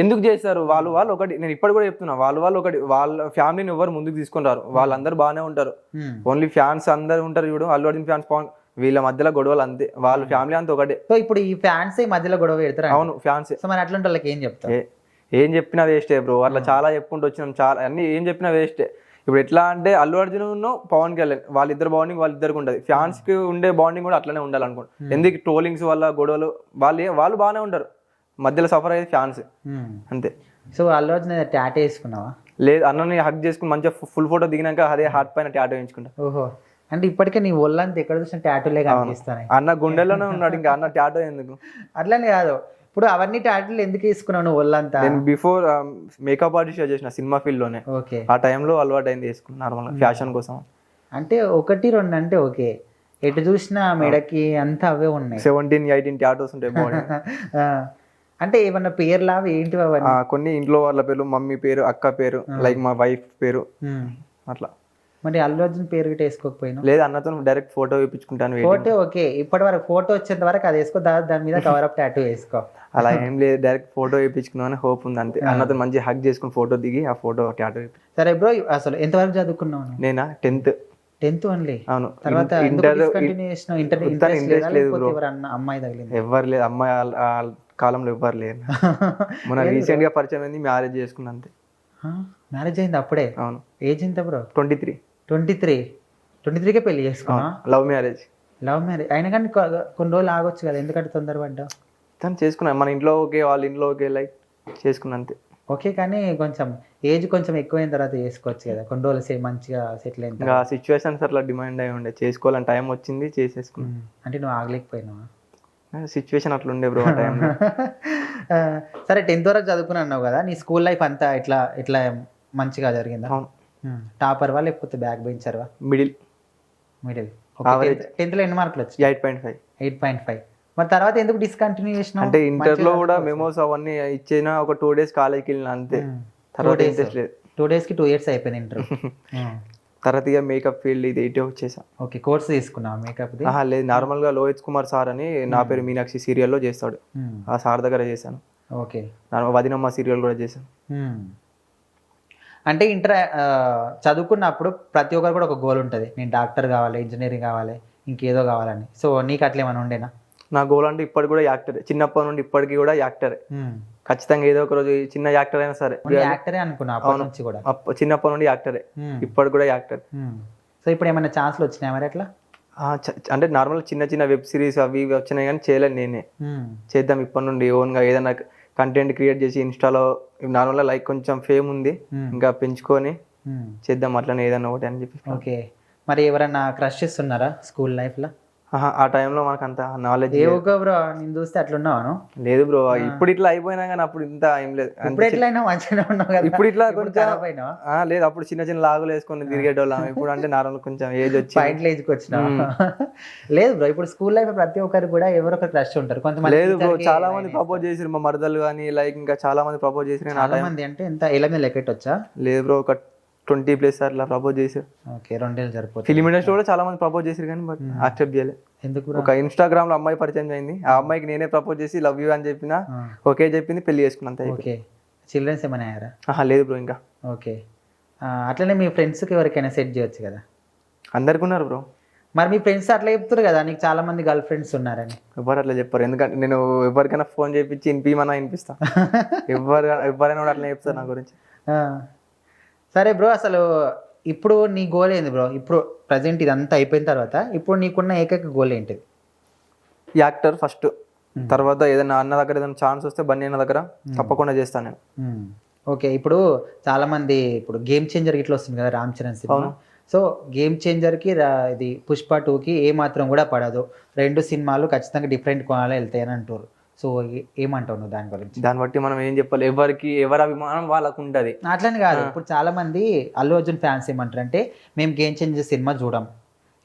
Speaker 2: ఎందుకు చేస్తారు, వాళ్ళు ఒకటి. నేను ఇప్పుడు కూడా చెప్తున్నా, వాళ్ళు ఒకటి. వాళ్ళ ఫ్యామిలీని ఎవరు ముందుకు తీసుకుంటారు, వాళ్ళందరూ బాగానే ఉంటారు. ఓన్లీ ఫ్యాన్స్ అందరు ఉంటారు చూడు, అల్లు అర్జున్ ఫ్యాన్స్ వీళ్ళ మధ్యలో గొడవలు అంతే. వాళ్ళ ఫ్యామిలీ అంతా ఒకటే.
Speaker 1: సో ఇప్పుడు ఈ ఫ్యాన్స్ మధ్యలో గొడవ పెడతారు.
Speaker 2: అవును, ఫ్యాన్స్.
Speaker 1: సో మరి అట్లాంటి వాళ్ళకి ఏం చెప్తారు?
Speaker 2: ఏం చెప్పినా వేస్టే బ్రో. అట్లా చాలా చెప్పుకుంటూ వచ్చినాం, చాలా అన్ని ఏం చెప్పినా వేస్టే. ఇప్పుడు ఎట్లా అంటే అల్లు అర్జున్ పవన్ కళ్యాణ్ వాళ్ళిద్దరు బాండింగ్ వాళ్ళిద్దరికి ఉంటుంది. ఫ్యాన్స్ కి ఉండే బాండింగ్ కూడా అట్లనే ఉండాలనుకోండి. ఎందుకు ట్రోలింగ్స్ వల్ల గొడవలు, వాళ్ళు బాగానే ఉంటారు, మధ్యలో సఫర్ అయ్యేది ఫ్యాన్స్ అంతే.
Speaker 1: సో అల్లు అర్జున్ టాటూ వేసుకున్నావా?
Speaker 2: లేదు, అన్నని హక్ చేసుకుని మంచిగా ఫుల్ ఫోటో దిగినాక అదే హార్ట్ పైన టాటూ వేయించుకుంటా.
Speaker 1: ఓహో, అంటే ఇప్పటికే నీ ఒళ్ళంతా ఎక్కడ చూసిన టాటూలే కనిపిస్తాయి.
Speaker 2: అన్న గుండెల్లోనే ఉన్నాడు, ఇంకా అన్న టాటూ ఎందుకు?
Speaker 1: అట్లనే కాదు, ఇప్పుడు అవన్నీ టాటూలు ఎందుకు వేసుకున్నావు నువ్వు ఒళ్ళంతా?
Speaker 2: నేను బిఫోర్ మేకప్ ఆర్టిస్ట్ చేసిన సినిమా ఫీల్డ్ లోనే.
Speaker 1: ఓకే,
Speaker 2: ఆ టైంలో అలవాటు అయింది వేసుకున్నాను నార్మల్ ఫ్యాషన్ కోసం.
Speaker 1: అంటే 1-2 అంటే ఓకే, ఎటు చూసినా మెడకి అంతా అవే ఉన్నాయి.
Speaker 2: 17-18 టాటూస్ ఉంటాయి బాడీ.
Speaker 1: అంటే ఏమన్నా పేర్లా ఏంటి అవన్నీ?
Speaker 2: కొన్ని ఇంట్లో వాళ్ళ పేరు, మమ్మీ పేరు, అక్క పేరు, లైక్ మా వైఫ్ పేరు అట్లా.
Speaker 1: మరి అల్లు అర్జున్ పేరు గిట్ట వేసుకోకపోయినా?
Speaker 2: లేదు, అన్నతో డైరెక్ట్ ఫోటో వేయించుకుంటాను.
Speaker 1: ఫోటో ఓకే, ఇప్పటి వరకు ఫోటో వచ్చేంత వరకు అది వేసుకో, దాని మీద కవర్ అప్ టాటూ వేసుకో.
Speaker 2: అలా ఏం లేదు, డైరెక్ట్ ఫోటో వేయించుకున్నాను అని హోప్ ఉంది అంతే. అన్నతో మంచి హక్ చేసుకుని ఫోటో దిగి ఆ ఫోటో టాటూ.
Speaker 1: సరే బ్రో, అసలు ఎంతవరకు చదువుకున్నావు?
Speaker 2: నేనా 10th
Speaker 1: ఓన్లీ.
Speaker 2: అవును.
Speaker 1: తర్వాత అమ్మాయి తగిలింది?
Speaker 2: ఎవరు లేదు, అమ్మాయి కాలంలో ఎవ్వరు లేరు. మన రీసెంట్ గా పరిచయం అయింది, మ్యారేజ్ చేసుకున్నా అంతే.
Speaker 1: మ్యారేజ్ అయింది అప్పుడే?
Speaker 2: అవును.
Speaker 1: ఏజ్ ఎంత బ్రో?
Speaker 2: 23కే
Speaker 1: పెళ్లి చేసుకున్నా?
Speaker 2: లవ్ మ్యారేజ్
Speaker 1: అయినా కానీ కొన్ని రోజులు ఆగొచ్చు కదా, ఎందుకంటే తొందరపడ్డా?
Speaker 2: తను చేసుకున్నా, మన ఇంట్లో ఓకే, వాళ్ళ ఇంట్లో ఓకే, లైక్ చేసుకున్నా అంతే.
Speaker 1: ఓకే, కానీ కొంచెం ఏజ్ కొంచెం ఎక్కువైన తర్వాత చేసుకోవచ్చు కదా, కొన్ని రోజులు మంచిగా సెటిల్ అయిన.
Speaker 2: ఇంకా సిచ్యువేషన్స్ అట్లా డిమాండ్ అయి ఉండే, చేసుకోవాలని టైం వచ్చింది, చేసేసుకున్నా.
Speaker 1: అంటే నువ్వు ఆగలేకపోయినావా?
Speaker 2: సిచ్యువేషన్ అట్లా ఉండే బ్రో ఆ టైంలో.
Speaker 1: సరే, 10th వరకు చదువుకుని అన్నావు కదా, నీ స్కూల్ లైఫ్ అంతా ఇట్లా మంచిగా జరిగిందా?
Speaker 2: అవును.
Speaker 1: టాపర్ వా లేకపోతే బ్యాక్ బెంచర్ వా? మిడిల్.
Speaker 2: Average.
Speaker 1: 10th లో ఎన్ని మార్కులు వచ్చాయి?
Speaker 2: 8.5.
Speaker 1: 8.5. మరి తర్వాత ఎందుకు డిస్కంటిన్యూ చేసినావు?
Speaker 2: అంటే ఇంటర్లో కూడా మెమోస్ అవన్నీ ఇచ్చిన ఒక 2 days కాలేజ్కి వెళ్ళిన అంతే. తర్వాత ఇంట్రెస్ట్ లేదు.
Speaker 1: 2 days కి 2 years అయిపోయింది ఇంటర్.
Speaker 2: తర్వాత ఇక మేకప్ ఫీల్డ్ ఇది ఇటే వచ్చేసా.
Speaker 1: ఓకే, కోర్స్ తీసుకున్నావు మేకప్ది?
Speaker 2: లేదు, నార్మల్గా లోహిత్ కుమార్ సార్ అని నా పేరు మీనాక్షి సీరియల్లో చేస్తాడు, ఆ సార్ దగ్గర చేశాను.
Speaker 1: ఓకే,
Speaker 2: వదినమ్మ సీరియల్ కూడా చేశాను.
Speaker 1: అంటే ఇంటర్ చదువుకున్నప్పుడు ప్రతి ఒక్కరు కూడా ఒక గోల్ ఉంటుంది, నేను డాక్టర్ కావాలి, ఇంజనీరింగ్ కావాలి, ఇంకేదో కావాలని. సో నీకు అట్లా ఏమైనా ఉండేనా?
Speaker 2: నా గోల్ అంటే ఇప్పటికి కూడా యాక్టర్, చిన్నప్పటి నుండి ఇప్పటికి కూడా యాక్టరే. ఖచ్చితంగా ఏదో ఒక రోజు చిన్న యాక్టర్ అయినా సరే.
Speaker 1: యాక్టరే అనుకున్నా అప్పటి నుంచి కూడా?
Speaker 2: చిన్నప్పటి నుండి యాక్టరే, ఇప్పటికి కూడా యాక్టర్.
Speaker 1: సో ఇప్పుడు ఏమైనా ఛాన్స్లు వచ్చినాయి మరి అట్లా?
Speaker 2: అంటే నార్మల్ చిన్న చిన్న వెబ్ సిరీస్ అవి ఇవి వచ్చినాయి కానీ చేయలేదు నేనే. చేద్దాం ఇప్పటి నుండి ఓన్గా ఏదైనా కంటెంట్ క్రియేట్ చేసి ఇన్స్టాలో నార్మల్గా లైక్ కొంచెం ఫేమ్ ఉంది ఇంకా పెంచుకొని చేద్దాం అట్లనే ఏదన్నా ఒకటి అని చెప్పి.
Speaker 1: ఓకే, మరి ఎవరైనా క్రష్ చేస్తున్నారా స్కూల్ లైఫ్లో?
Speaker 2: ఆ టైంలో మనకు అంత నాలెడ్జ్
Speaker 1: బ్రో, నేను చూస్తే అట్లున్నావాను?
Speaker 2: లేదు బ్రో, ఇప్పుడు ఇట్లా అయిపోయినా కానీ అప్పుడు ఇంత ఏం లేదు.
Speaker 1: ఇప్పుడు ఎట్లయినా మంచిగా ఉన్నావు కదా?
Speaker 2: ఇప్పుడు ఇట్లా కొంచెం లేదు, అప్పుడు చిన్న చిన్న లాగులు వేసుకొని తిరిగేటోళ్ళం. ఇప్పుడు అంటే నార్మల్ కొంచెం ఏజ్ వచ్చి
Speaker 1: పాయింట్లు ఏజ్కి వచ్చినా. లేదు బ్రో, ఇప్పుడు స్కూల్ లైఫ్ ప్రతి ఒక్కరు కూడా ఎవరో ఒక క్రష్ ఉంటారు. కొంతమంది
Speaker 2: లేదు బ్రో, చాలా మంది ప్రపోజ్ చేసిరు, మా మరదలు కానీ లైక్ ఇంకా చాలా మంది ప్రపోజ్ చేసిరు.
Speaker 1: చాలా మంది అంటే ఎంత ఎలా మీద లెక్కెట్టొచ్చా?
Speaker 2: లేదు బ్రో, ఒక 20+ అట్లా ప్రపోజ్ చేశారు.
Speaker 1: ఓకే, 2 ఏళ్ళు సరిపోతుంది.
Speaker 2: ఫిలిం ఇండస్ట్రీ కూడా చాలా మంది ప్రపోజ్ చేశారు కానీ బట్ యాక్సెప్ట్ చేయలేదు.
Speaker 1: ఎందుకు?
Speaker 2: ఒక ఇన్స్టాగ్రామ్ లో అమ్మాయి పరిచయం అయింది, ఆ అమ్మాయికి నేనే ప్రపోజ్ చేసి లవ్ యూ అని చెప్పిన, ఓకే చెప్పింది, పెళ్లి చేసుకున్నంత.
Speaker 1: ఓకే, చిల్డ్రన్స్ ఏమైనా అయ్యారా?
Speaker 2: లేదు బ్రో ఇంకా.
Speaker 1: ఓకే, అట్లనే మీ ఫ్రెండ్స్కి ఎవరికైనా సెట్ చేయొచ్చు కదా?
Speaker 2: అందరికి ఉన్నారు బ్రో.
Speaker 1: మరి మీ ఫ్రెండ్స్ అట్లా చెప్తారు కదా నీకు చాలా మంది గర్ల్ ఫ్రెండ్స్ ఉన్నారని?
Speaker 2: ఎవరు అట్లా చెప్పారు, ఎందుకంటే నేను ఎవరికైనా ఫోన్ చేయించి వినిపిమన్నా వినిపిస్తా. ఎవరైనా కూడా అట్లా చెప్తారు నా గురించి.
Speaker 1: సరే బ్రో, అసలు ఇప్పుడు నీ గోల్ ఏంది బ్రో? ఇప్పుడు ప్రజెంట్ ఇదంతా అయిపోయిన తర్వాత ఇప్పుడు నీకున్న ఏకైక గోల్ ఏంటిది?
Speaker 2: యాక్టర్ ఫస్ట్, తర్వాత ఏదైనా అన్న దగ్గర ఏదైనా ఛాన్స్ వస్తే బన్నీ అన్న దగ్గర తప్పకుండా చేస్తాను నేను.
Speaker 1: ఓకే, ఇప్పుడు చాలా మంది ఇప్పుడు గేమ్ చేంజర్ ఇట్లా వస్తుంది కదా Ram Charan cinema. So game చేంజర్కి ఇది పుష్ప 2కి ఏ మాత్రం కూడా పడదు, 2 సినిమాలు ఖచ్చితంగా డిఫరెంట్ కోణాలు వెళ్తాయని అంటారు. సో ఏమంటావు నువ్వు దాని గురించి?
Speaker 2: దాన్ని బట్టి మనం ఏం చెప్పాలి, ఎవరి అభిమానం వాళ్ళకు ఉంటుంది.
Speaker 1: అట్లని కాదు, ఇప్పుడు చాలా మంది అల్లు అర్జున్ ఫ్యాన్స్ ఏమంటారు అంటే మేము గేమ్ చేంజర్ సినిమా చూడం,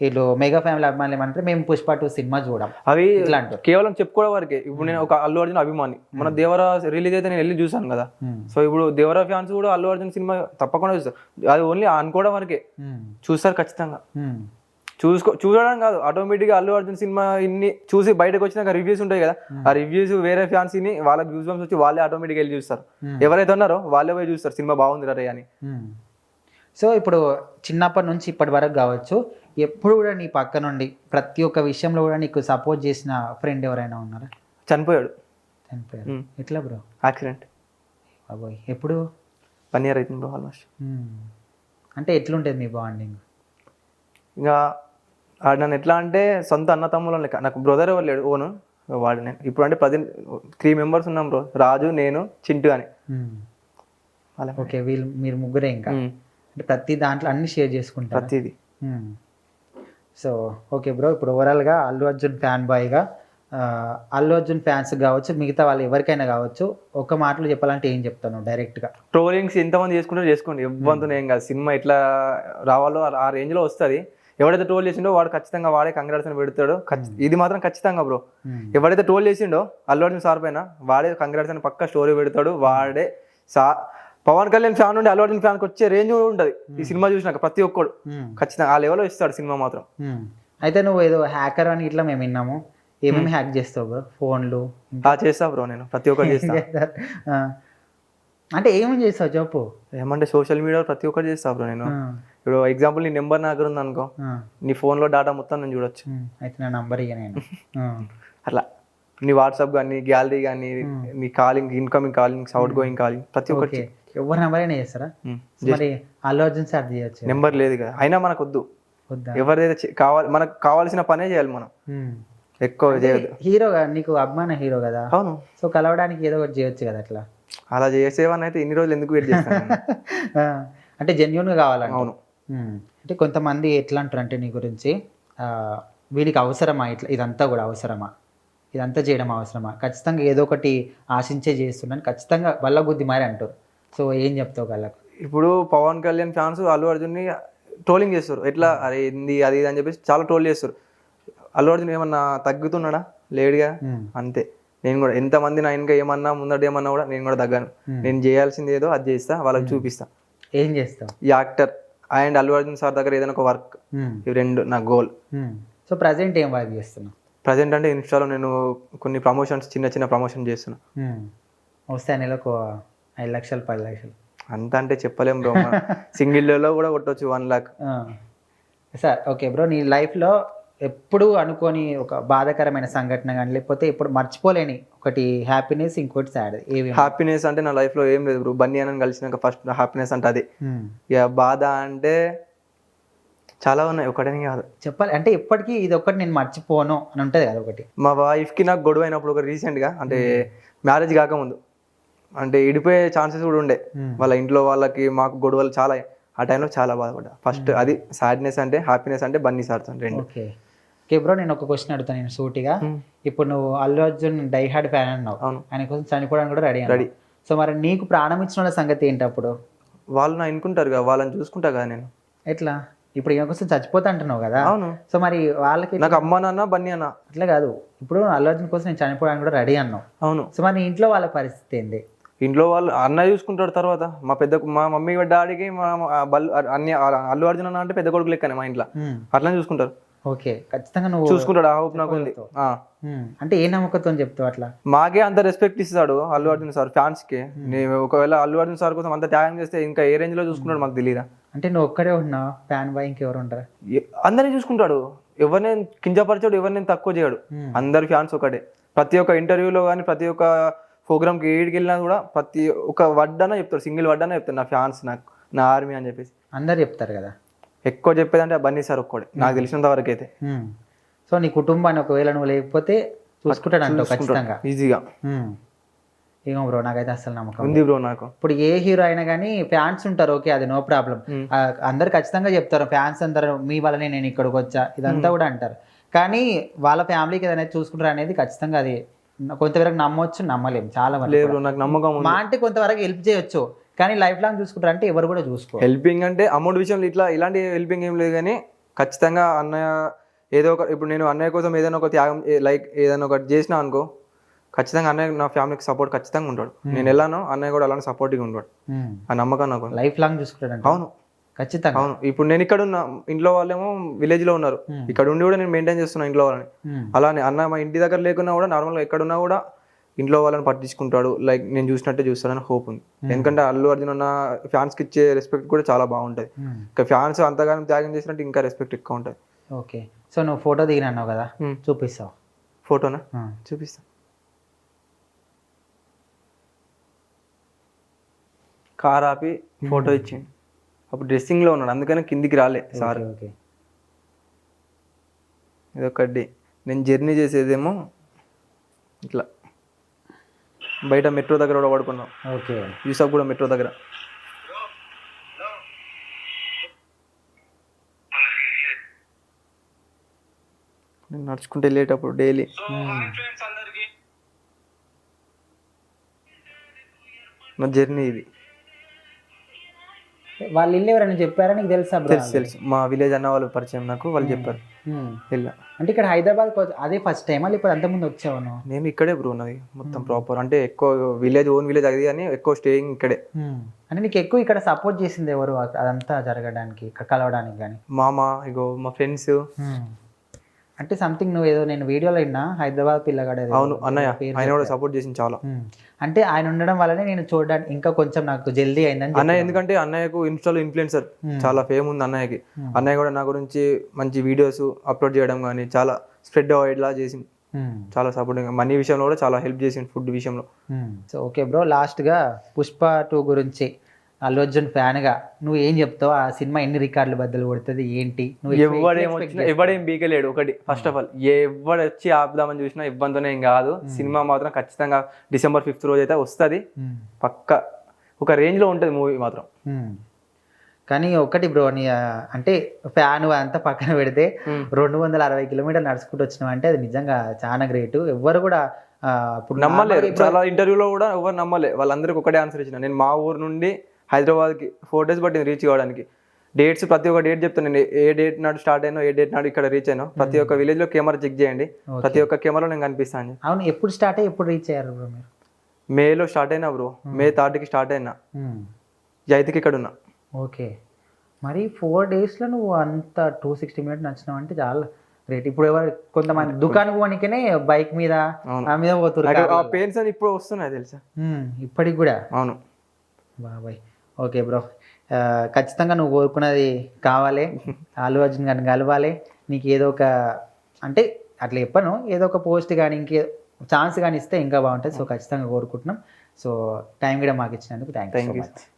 Speaker 1: వీళ్ళు మెగా ఫ్యామిలీ అభిమానులు ఏమంటారు మేము పుష్ప 2 సినిమా చూడం, అవి ఇట్లా అంటారు.
Speaker 2: కేవలం చెప్పుకోవడం వరకే. ఇప్పుడు నేను ఒక అల్లు అర్జున్ అభిమాని, మన దేవరా రిలీజ్ అయితే నేను వెళ్ళి చూసాను కదా. సో ఇప్పుడు దేవరా ఫ్యాన్స్ కూడా అల్లు అర్జున్ సినిమా తప్పకుండా చూస్తారు, అది ఓన్లీ అనుకోవడం వరకే. చూస్తారు ఖచ్చితంగా, చూడడం కాదు, ఆటోమేటిక్గా అల్లు అర్జున్ సినిమా ఇన్ని చూసి బయటకు వచ్చినాక రివ్యూస్ ఉంటాయి కదా, ఆ రివ్యూస్ వేరే ఫ్యాన్స్ ని వాళ్ళకి గూస్ బంప్స్ వచ్చి వాళ్ళే ఆటోమేటిక్గా వెళ్ళి చూస్తారు. ఎవరైతే ఉన్నారో వాళ్ళే పోయి చూస్తారు సినిమా బాగుంది రే అని.
Speaker 1: సో ఇప్పుడు చిన్నప్పటి నుంచి ఇప్పటి వరకు కావచ్చు, ఎప్పుడు కూడా నీ పక్క నుండి ప్రతి ఒక్క విషయంలో కూడా నీకు సపోర్ట్ చేసిన ఫ్రెండ్ ఎవరైనా ఉన్నారా?
Speaker 2: చనిపోయాడు.
Speaker 1: ఎట్లా బ్రో?
Speaker 2: యాక్సిడెంట్.
Speaker 1: బాబోయ్, ఎప్పుడు?
Speaker 2: 1 year అవుతుంది బ్రో ఆల్మోస్ట్.
Speaker 1: అంటే ఎట్లుంటుంది మీ బాండింగ్?
Speaker 2: ఇంకా నన్ను ఎట్లా అంటే సొంత అన్న తమ్ముళ్ళ లెక్క. నాకు బ్రదర్ ఎవరు లేడు ఓను, వాడు నేను. ఇప్పుడు అంటే 3 members ఉన్నాం బ్రో, రాజు, నేను, చింటూ అని.
Speaker 1: ఓకే, మీరు ముగ్గురే ఇంకా? అంటే ప్రతి దాంట్లో అన్ని షేర్ చేసుకుంటారు
Speaker 2: ప్రతిదీ.
Speaker 1: సో ఓకే బ్రో, ఇప్పుడు ఓవరాల్గా అల్లు అర్జున్ ఫ్యాన్ బాయ్గా అల్లు అర్జున్ ఫ్యాన్స్ కావచ్చు, మిగతా వాళ్ళు ఎవరికైనా కావచ్చు, ఒక మాటలో చెప్పాలంటే ఏం చెప్తాను డైరెక్ట్గా?
Speaker 2: ట్రోలింగ్స్ ఎంతమంది చేసుకుంటారో చేసుకోండి, ఇవ్వంతో ఏం కాదు. సినిమా ఎట్లా రావాలో ఆ రేంజ్లో వస్తుంది. ఎవడైతే ట్రోల్ చేసిండో వాడు ఖచ్చితంగా వాడే కంగ్రాట్స్ పెడతాడు, ఇది మాత్రం ఖచ్చితంగా బ్రో. ఎవడైతే ట్రోల్ చేసిండో అల్లు అర్జున్ సార్ పైన వాడే కంగ్రాట్స్ అని పక్క స్టోరీ పెడతాడు. వాడే పవన్ కళ్యాణ్ ఫ్యాన్ నుండి అల్లు అర్జున్ ఫ్యాన్కి వచ్చే రేంజ్ ఉంటుంది ఈ సినిమా చూసినాక. ప్రతి ఒక్కడు ఖచ్చితంగా ఆ లెవెల్లో ఇస్తాడు సినిమా మాత్రం.
Speaker 1: అయితే నువ్వు ఏదో హ్యాకర్ అని ఇట్లా మేము విన్నాము, ఏమేమి హ్యాక్ చేస్తావు బ్రో? ఫోన్లు
Speaker 2: చేస్తా బ్రో, నేను ప్రతి ఒక్కటి చేస్తా.
Speaker 1: అంటే ఏమేమి చేస్తావు చెప్పు?
Speaker 2: ఏమంటే సోషల్ మీడియాలో ప్రతి ఒక్కటి చేస్తా బ్రో నేను. ఇప్పుడు ఎగ్జాంపుల్ నీ నెంబర్ నా దగ్గర ఉంది అనుకో, నీ ఫోన్లో డేటా మొత్తం నేను చూడొచ్చు.
Speaker 1: అయితే నా నంబర్ ఇక నేను
Speaker 2: అట్లా నీ వాట్సాప్ కానీ, గ్యాలరీ కానీ, నీ calling, incoming కాలింగ్స్, out going calling ప్రతి ఒక్కటి.
Speaker 1: ఎవరి నెంబర్ అయినా చేస్తారా? మరి అల్లు అర్జున్ సార్ చేయొచ్చు.
Speaker 2: నెంబర్ లేదు కదా, అయినా మనకు వద్దు. ఎవరైతే కావాలి మనకు కావాల్సిన పనే చేయాలి మనం, ఎక్కువ చేయదు.
Speaker 1: హీరోగా నీకు అభిమాన హీరో కదా?
Speaker 2: అవును.
Speaker 1: సో కలవడానికి ఏదో ఒకటి చేయొచ్చు కదా అట్లా?
Speaker 2: అలా చేసేవని అయితే ఇన్ని రోజులు ఎందుకు వెయిట్ చేస్తాను?
Speaker 1: అంటే జెన్యున్గా కావాలంటే.
Speaker 2: అవును.
Speaker 1: అంటే కొంతమంది ఎట్లా అంటారు అంటే నీ గురించి, వీడికి అవసరమా ఇట్లా, ఇదంతా కూడా అవసరమా, ఇదంతా చేయడం అవసరమా, ఖచ్చితంగా ఏదో ఒకటి ఆశించే చేస్తున్నాను, ఖచ్చితంగా వల్ల బుద్ధి మరి అంటారు. సో ఏం చెప్తావు వాళ్ళకు?
Speaker 2: ఇప్పుడు పవన్ కళ్యాణ్ ఫ్యాన్స్ అల్లు అర్జున్ని ట్రోలింగ్ చేస్తారు, ఎట్లా అరే ఏంది అది ఇది అని చెప్పేసి చాలా ట్రోల్ చేస్తారు. అల్లు అర్జున్ ఏమన్నా తగ్గుతున్నాడా? లేడుగా. అంతే నేను కూడా ఎంతమంది నా ఇంకా ఏమన్నా ముందట ఏమన్నా కూడా నేను కూడా తగ్గాను. నేను చేయాల్సింది ఏదో అది చేస్తా, వాళ్ళకి చూపిస్తా.
Speaker 1: ఏం చేస్తావు?
Speaker 2: ఈ actor and Allu Arjun sir దగ్గర ఏదైనా ఒక వర్క్, ఇవి రెండు నా గోల్.
Speaker 1: సో ప్రజెంట్ ఏం వర్క్ చేస్తున్నావు?
Speaker 2: ప్రజెంట్ అంటే ఇన్స్టాలో నేను కొన్ని ప్రమోషన్స్, చిన్న చిన్న ప్రమోషన్ చేస్తున్నా.
Speaker 1: వస్తే నెలకు 5 లక్షలు 10 లక్షలు
Speaker 2: అంత అంటే చెప్పలేం బ్రో. సింగిల్లో కూడా కొట్టవచ్చు 1 lakh.
Speaker 1: సార్ ఓకే బ్రో, నీ లైఫ్లో ఎప్పుడు అనుకోని ఒక బాధాకరమైన సంఘటన కానీ లేకపోతే ఎప్పుడు మర్చిపోలేని ఒకటి హ్యాపీనెస్, ఇంకోటి సాడ్, ఏవి?
Speaker 2: హ్యాపీనెస్ అంటే నా లైఫ్లో ఏం లేదు బ్రో. బన్నీ అన్నని కలిసినాక ఫస్ట్ హ్యాపీనెస్ అంటే అదే. ఇక బాధ అంటే చాలా ఉన్నాయి, ఒకటని కాదు
Speaker 1: చెప్పాలి అంటే. ఎప్పటికీ ఇది ఒకటి నేను మర్చిపోను అని ఉంటుంది కదా ఒకటి.
Speaker 2: మా వైఫ్కి నాకు గొడవ అయినప్పుడు ఒక రీసెంట్గా, అంటే మ్యారేజ్ కాకముందు, అంటే ఇడిపోయే ఛాన్సెస్ కూడా ఉండే. వాళ్ళ ఇంట్లో వాళ్ళకి మాకు గొడవలు చాలా. ఆ టైంలో చాలా బాధపడ్డా. ఫస్ట్ అది సాడ్నెస్ అంటే. హ్యాపీనెస్ అంటే బన్నీ సార్ రెండు.
Speaker 1: ఓకే ఓకే బ్రో, నేను ఒక క్వశ్చన్ అడుగుతాను నేను సూటిగా. ఇప్పుడు నువ్వు Allu Arjun die hard fan అన్నావు, ఆయన కోసం చనిపోవడానికి కూడా రెడీ. సో మరి నీకు ప్రాణం ఇచ్చిన వాళ్ళ సంగతి ఏంటి అప్పుడు?
Speaker 2: వాళ్ళు నా అనుకుంటారు కదా, వాళ్ళని చూసుకుంటా కదా నేను.
Speaker 1: ఎట్లా? ఇప్పుడు ఈయన కోసం చచ్చిపోతా అంటున్నావు కదా.
Speaker 2: అవును.
Speaker 1: సో మరి వాళ్ళకి
Speaker 2: నాకు అమ్మ నాన్న బన్నీ అన్న
Speaker 1: అట్లా కాదు. ఇప్పుడు అల్లు అర్జున్ కోసం నేను చనిపోవడానికి కూడా రెడీ అన్నావు.
Speaker 2: అవును.
Speaker 1: సో మరి ఇంట్లో వాళ్ళ పరిస్థితి ఏంటి?
Speaker 2: ఇంట్లో వాళ్ళు అన్న చూసుకుంటాడు. తర్వాత మా మమ్మీ డాడీకి అన్ని అల్లు అర్జున్ అన్న అంటే పెద్ద కొడుకు లెక్కనే మా ఇంట్లో, అట్లా చూసుకుంటారు.
Speaker 1: ఓకే, ఖచ్చితంగా నువ్వు
Speaker 2: చూసుకుంటాడు. ఆ హోప్ నాకు ఉంది.
Speaker 1: అంటే ఏ నమ్మకంతో చెప్తావు అట్లా?
Speaker 2: మాకే అంత రెస్పెక్ట్ ఇస్తాడు అల్లు అర్జున్ సార్ ఫ్యాన్స్ కి. నేను ఒకవేళ అల్లు అర్జున్ సార్ కోసం అంత త్యాగం చేస్తే ఇంకా ఏ రేంజ్ లో చూసుకుంటాడు మాకు తెలియదా?
Speaker 1: అంటే నువ్వు ఒక్కడే ఉన్నావు ఫ్యాన్ బాయ్, ఇంకెవరు ఉంటారు?
Speaker 2: అందరినీ చూసుకుంటాడు. ఎవరిని కించపరిచాడు, ఎవరిని తక్కువ చేయడు. అందరు ఫ్యాన్స్ ఒకటే. ప్రతి ఒక్క ఇంటర్వ్యూలో కానీ, ప్రతి ఒక్క ప్రోగ్రామ్కి ఏడికి వెళ్ళినా కూడా ప్రతి ఒక్క వడ్డన చెప్తాడు, సింగిల్ వడ్డన చెప్తాడు నా ఫ్యాన్స్, నాకు నా ఆర్మీ అని చెప్పేసి.
Speaker 1: అందరు చెప్తారు కదా.
Speaker 2: ఎక్కువ చెప్పేదంటే బన్నీ సార్ ఒక్కడే నాకు తెలిసినంత వరకు అయితే.
Speaker 1: సో నీ కుటుంబాన్ని ఒకవేళ నువ్వు లేకపోతే చూసుకుంటాడు అంటావు ఖచ్చితంగా,
Speaker 2: ఈజీగా.
Speaker 1: ఏమో బ్రో, నాకైతే అసలు నమ్మకం
Speaker 2: ఉంది బ్రో నాకు.
Speaker 1: ఇప్పుడు ఏ హీరో అయినా కానీ ఫ్యాన్స్ ఉంటారు, ఓకే అది నో ప్రాబ్లం. అందరు ఖచ్చితంగా చెప్తారు, ఫ్యాన్స్ అందరు మీ వల్లనే నేను ఇక్కడికి వచ్చా ఇదంతా కూడా అంటారు. కానీ వాళ్ళ ఫ్యామిలీకి ఏదైనా చూసుకుంటారు అనేది ఖచ్చితంగా అది కొంతవరకు నమ్మొచ్చు, నమ్మలేము. చాలా
Speaker 2: లేదు నాకు నమ్మకం.
Speaker 1: మా అంటే కొంతవరకు హెల్ప్ చేయొచ్చు, కానీ లైఫ్ లాంగ్ చూసుకుంటారు అంటే ఎవరు కూడా చూసుకో.
Speaker 2: హెల్పింగ్ అంటే అమౌంట్ విషయంలో ఇలాంటి హెల్పింగ్ ఏం లేదు, కానీ ఖచ్చితంగా అన్నయ్య ఏదో ఒక, ఇప్పుడు నేను అన్నయ్య కోసం ఏదైనా ఒక త్యాగం, లైక్ ఏదైనా ఒకటి చేసినా అనుకో, ఖచ్చితంగా అన్నయ్య నా ఫ్యామిలీకి సపోర్ట్ ఖచ్చితంగా ఉంటాడు. నేను వెళ్ళాను, అన్నయ్య కూడా అలానే సపోర్ట్గా ఉంటాడు. ఆ నమ్మకం నాకు.
Speaker 1: లైఫ్ లాంగ్ చూసుకుంటాడు.
Speaker 2: అవును
Speaker 1: ఖచ్చితంగా.
Speaker 2: అవును. ఇప్పుడు నేను ఇక్కడ ఉన్న, ఇంట్లో వాళ్ళేమో విలేజ్ లో ఉన్నారు, ఇక్కడ ఉండి కూడా నేను మెయింటైన్ చేస్తున్నా ఇంట్లో వాళ్ళని. అలానే అన్న మా ఇంటి దగ్గర లేకున్నా కూడా నార్మల్గా ఎక్కడున్నా కూడా ఇంట్లో వాళ్ళని పట్టించుకుంటాడు. లైక్ నేను చూసినట్టే చూస్తాడని హోప్ ఉంది. ఎందుకంటే అల్లు అర్జున్ అన్న ఫ్యాన్స్ కి ఇచ్చే రెస్పెక్ట్ కూడా చాలా బాగుంటది. ఇంకా ఫ్యాన్స్ అంతగానో త్యాగం చేసినట్టు ఇంకా రెస్పెక్ట్ ఎక్కువ ఉంటుంది.
Speaker 1: ఓకే, సో నువ్వు ఫోటో దిగినావు కదా, చూపిస్తావు?
Speaker 2: ఫోటోనా? చూపిస్తా. కార్ ఆపి ఫోటో ఇచ్చింది. అప్పుడు డ్రెస్సింగ్ లో ఉన్నాడు, అందుకని కిందికి రాలే సార్. ఇదొకటి. నేను జర్నీ చేసేదేమో ఇట్లా బయట మెట్రో దగ్గర కూడా పడుకున్నాం.
Speaker 1: ఓకే,
Speaker 2: యూసఫ్ కూడా మెట్రో దగ్గర. నేను నడుచుకుంటూ వెళ్ళేటప్పుడు డైలీ. నా జర్నీ ఇది.
Speaker 1: వాళ్ళు ఇల్లు ఎవరైనా చెప్పారా నీకు? తెలుసా?
Speaker 2: తెలుసు. మా విలేజ్ అన్న వాళ్ళు పరిచయం నాకు, వాళ్ళు చెప్పారు.
Speaker 1: అంటే ఇక్కడ హైదరాబాద్ అదే ఫస్ట్ టైమా లేకపోతే అంతకుముందు వచ్చావను?
Speaker 2: నేను ఇక్కడే బ్రో, ఉన్నది మొత్తం ప్రాపర్. అంటే ఎక్కువ విలేజ్, ఓన్ విలేజ్ అది, కానీ ఎక్కువ స్టేయింగ్ ఇక్కడే.
Speaker 1: అంటే నీకు ఎక్కువ ఇక్కడ సపోర్ట్ చేసింది ఎవరు అదంతా జరగడానికి, ఇక్కడ కలవడానికి? కానీ
Speaker 2: మామ, ఇగో మా ఫ్రెండ్స్.
Speaker 1: అంటే సంథింగ్ నువ్వు ఏదో నేను వీడియోలో విన్నా, హైదరాబాద్ పిల్లగాడు.
Speaker 2: అవును అన్నయ్య, ఆయన కూడా సపోర్ట్ చేసింది చాలా.
Speaker 1: అంటే ఆయన ఉండడం వల్లనే నేను చూడడానికి ఇంకా కొంచెం నాకు జల్దీ అయిందని
Speaker 2: అన్నయ్య. ఎందుకంటే అన్నయ్యకు ఇన్స్టాలో ఇన్ఫ్లుయెన్సర్ చాలా ఫేమ్ ఉంది అన్నయ్యకి. అన్నయ్య కూడా నా గురించి మంచి వీడియోస్ అప్లోడ్ చేయడం కానీ చాలా స్ప్రెడ్ అయ్యేలా చేసింది. చాలా సపోర్టింగ్. మనీ విషయంలో కూడా చాలా హెల్ప్ చేసింది, ఫుడ్ విషయంలో.
Speaker 1: సో ఓకే బ్రో, లాస్ట్గా పుష్ప 2 గురించి అల్లు అర్జున్ ఫ్యాన్ గా నువ్వు ఏం చెప్తావు? ఆ సినిమా ఎన్ని రికార్డులు బద్దలు కొడుతుంది ఏంటి?
Speaker 2: ఎవడేం బీకలేడు. ఒకటి ఫస్ట్ ఆఫ్ ఆల్, ఎవడు వచ్చి ఆపుదామని చూసినా ఇబ్బందితోనే ఏం కాదు. సినిమా మాత్రం ఖచ్చితంగా December 5th రోజు అయితే వస్తుంది పక్క. ఒక రేంజ్ లో ఉంటుంది మూవీ మాత్రం.
Speaker 1: కానీ ఒకటి బ్రో, నీ అంటే ఫ్యాన్ అంతా పక్కన పెడితే 260 కిలోమీటర్లు నడుచుకుంటూ వచ్చినావు అంటే అది నిజంగా చాలా గ్రేట్. ఎవ్వరు కూడా
Speaker 2: నమ్మలేదు. చాలా ఇంటర్వ్యూలో కూడా ఎవరు నమ్మలే. వాళ్ళందరికీ ఒకటే ఆన్సర్ ఇచ్చిన. నేను మా ఊరు నుండి హైదరాబాద్కి 4 days పట్టింది రీచ్ కావడానికి. డేట్స్ ప్రతి ఒక్క డేట్ చెప్తాను నేను, ఏ డేట్ నాడు స్టార్ట్ అయినా, ఏ డేట్ నాడు ఇక్కడ రీచ్ అయినా, ప్రతి ఒక్క విలేజ్ లో కెమెరా చెక్ చేయండి, ప్రతి ఒక్క కెమెరాలో నేను కనిపిస్తాను.
Speaker 1: అవును, ఎప్పుడు స్టార్ట్ అయ్యి ఎప్పుడు రీచ్ అయ్యారు బ్రో మీరు?
Speaker 2: మేలో స్టార్ట్ అయినా బ్రో, మే 3కి స్టార్ట్ అయినా, 5కి ఇక్కడ ఉన్నా.
Speaker 1: ఓకే, మరి 4 daysలో నువ్వు అంత 260 minutes నచ్చినావు అంటే చాలా గ్రేట్. ఇప్పుడు ఎవరు కొంతమంది దుకాణం పోనీకనే బైక్ మీద ఆ మీద పోతున్నారు.
Speaker 2: ఆ పెయిన్స్ అని ఇప్పుడు వస్తున్నాయి తెలుసా
Speaker 1: ఇప్పటికి కూడా.
Speaker 2: అవును
Speaker 1: బాబాయ్. ఓకే బ్రో, ఖచ్చితంగా నువ్వు కోరుకున్నది కావాలి, అల్లు అర్జున్ గారిని కలవాలి. నీకు ఏదో ఒక అంటే అట్లా చెప్పను, ఏదో ఒక పోస్ట్ కానీ ఇంకే ఛాన్స్ కానీ ఇస్తే ఇంకా బాగుంటుంది. సో ఖచ్చితంగా కోరుకుంటున్నాం. సో టైం కూడా మాకు ఇచ్చినందుకు థ్యాంక్ యూ సో మచ్.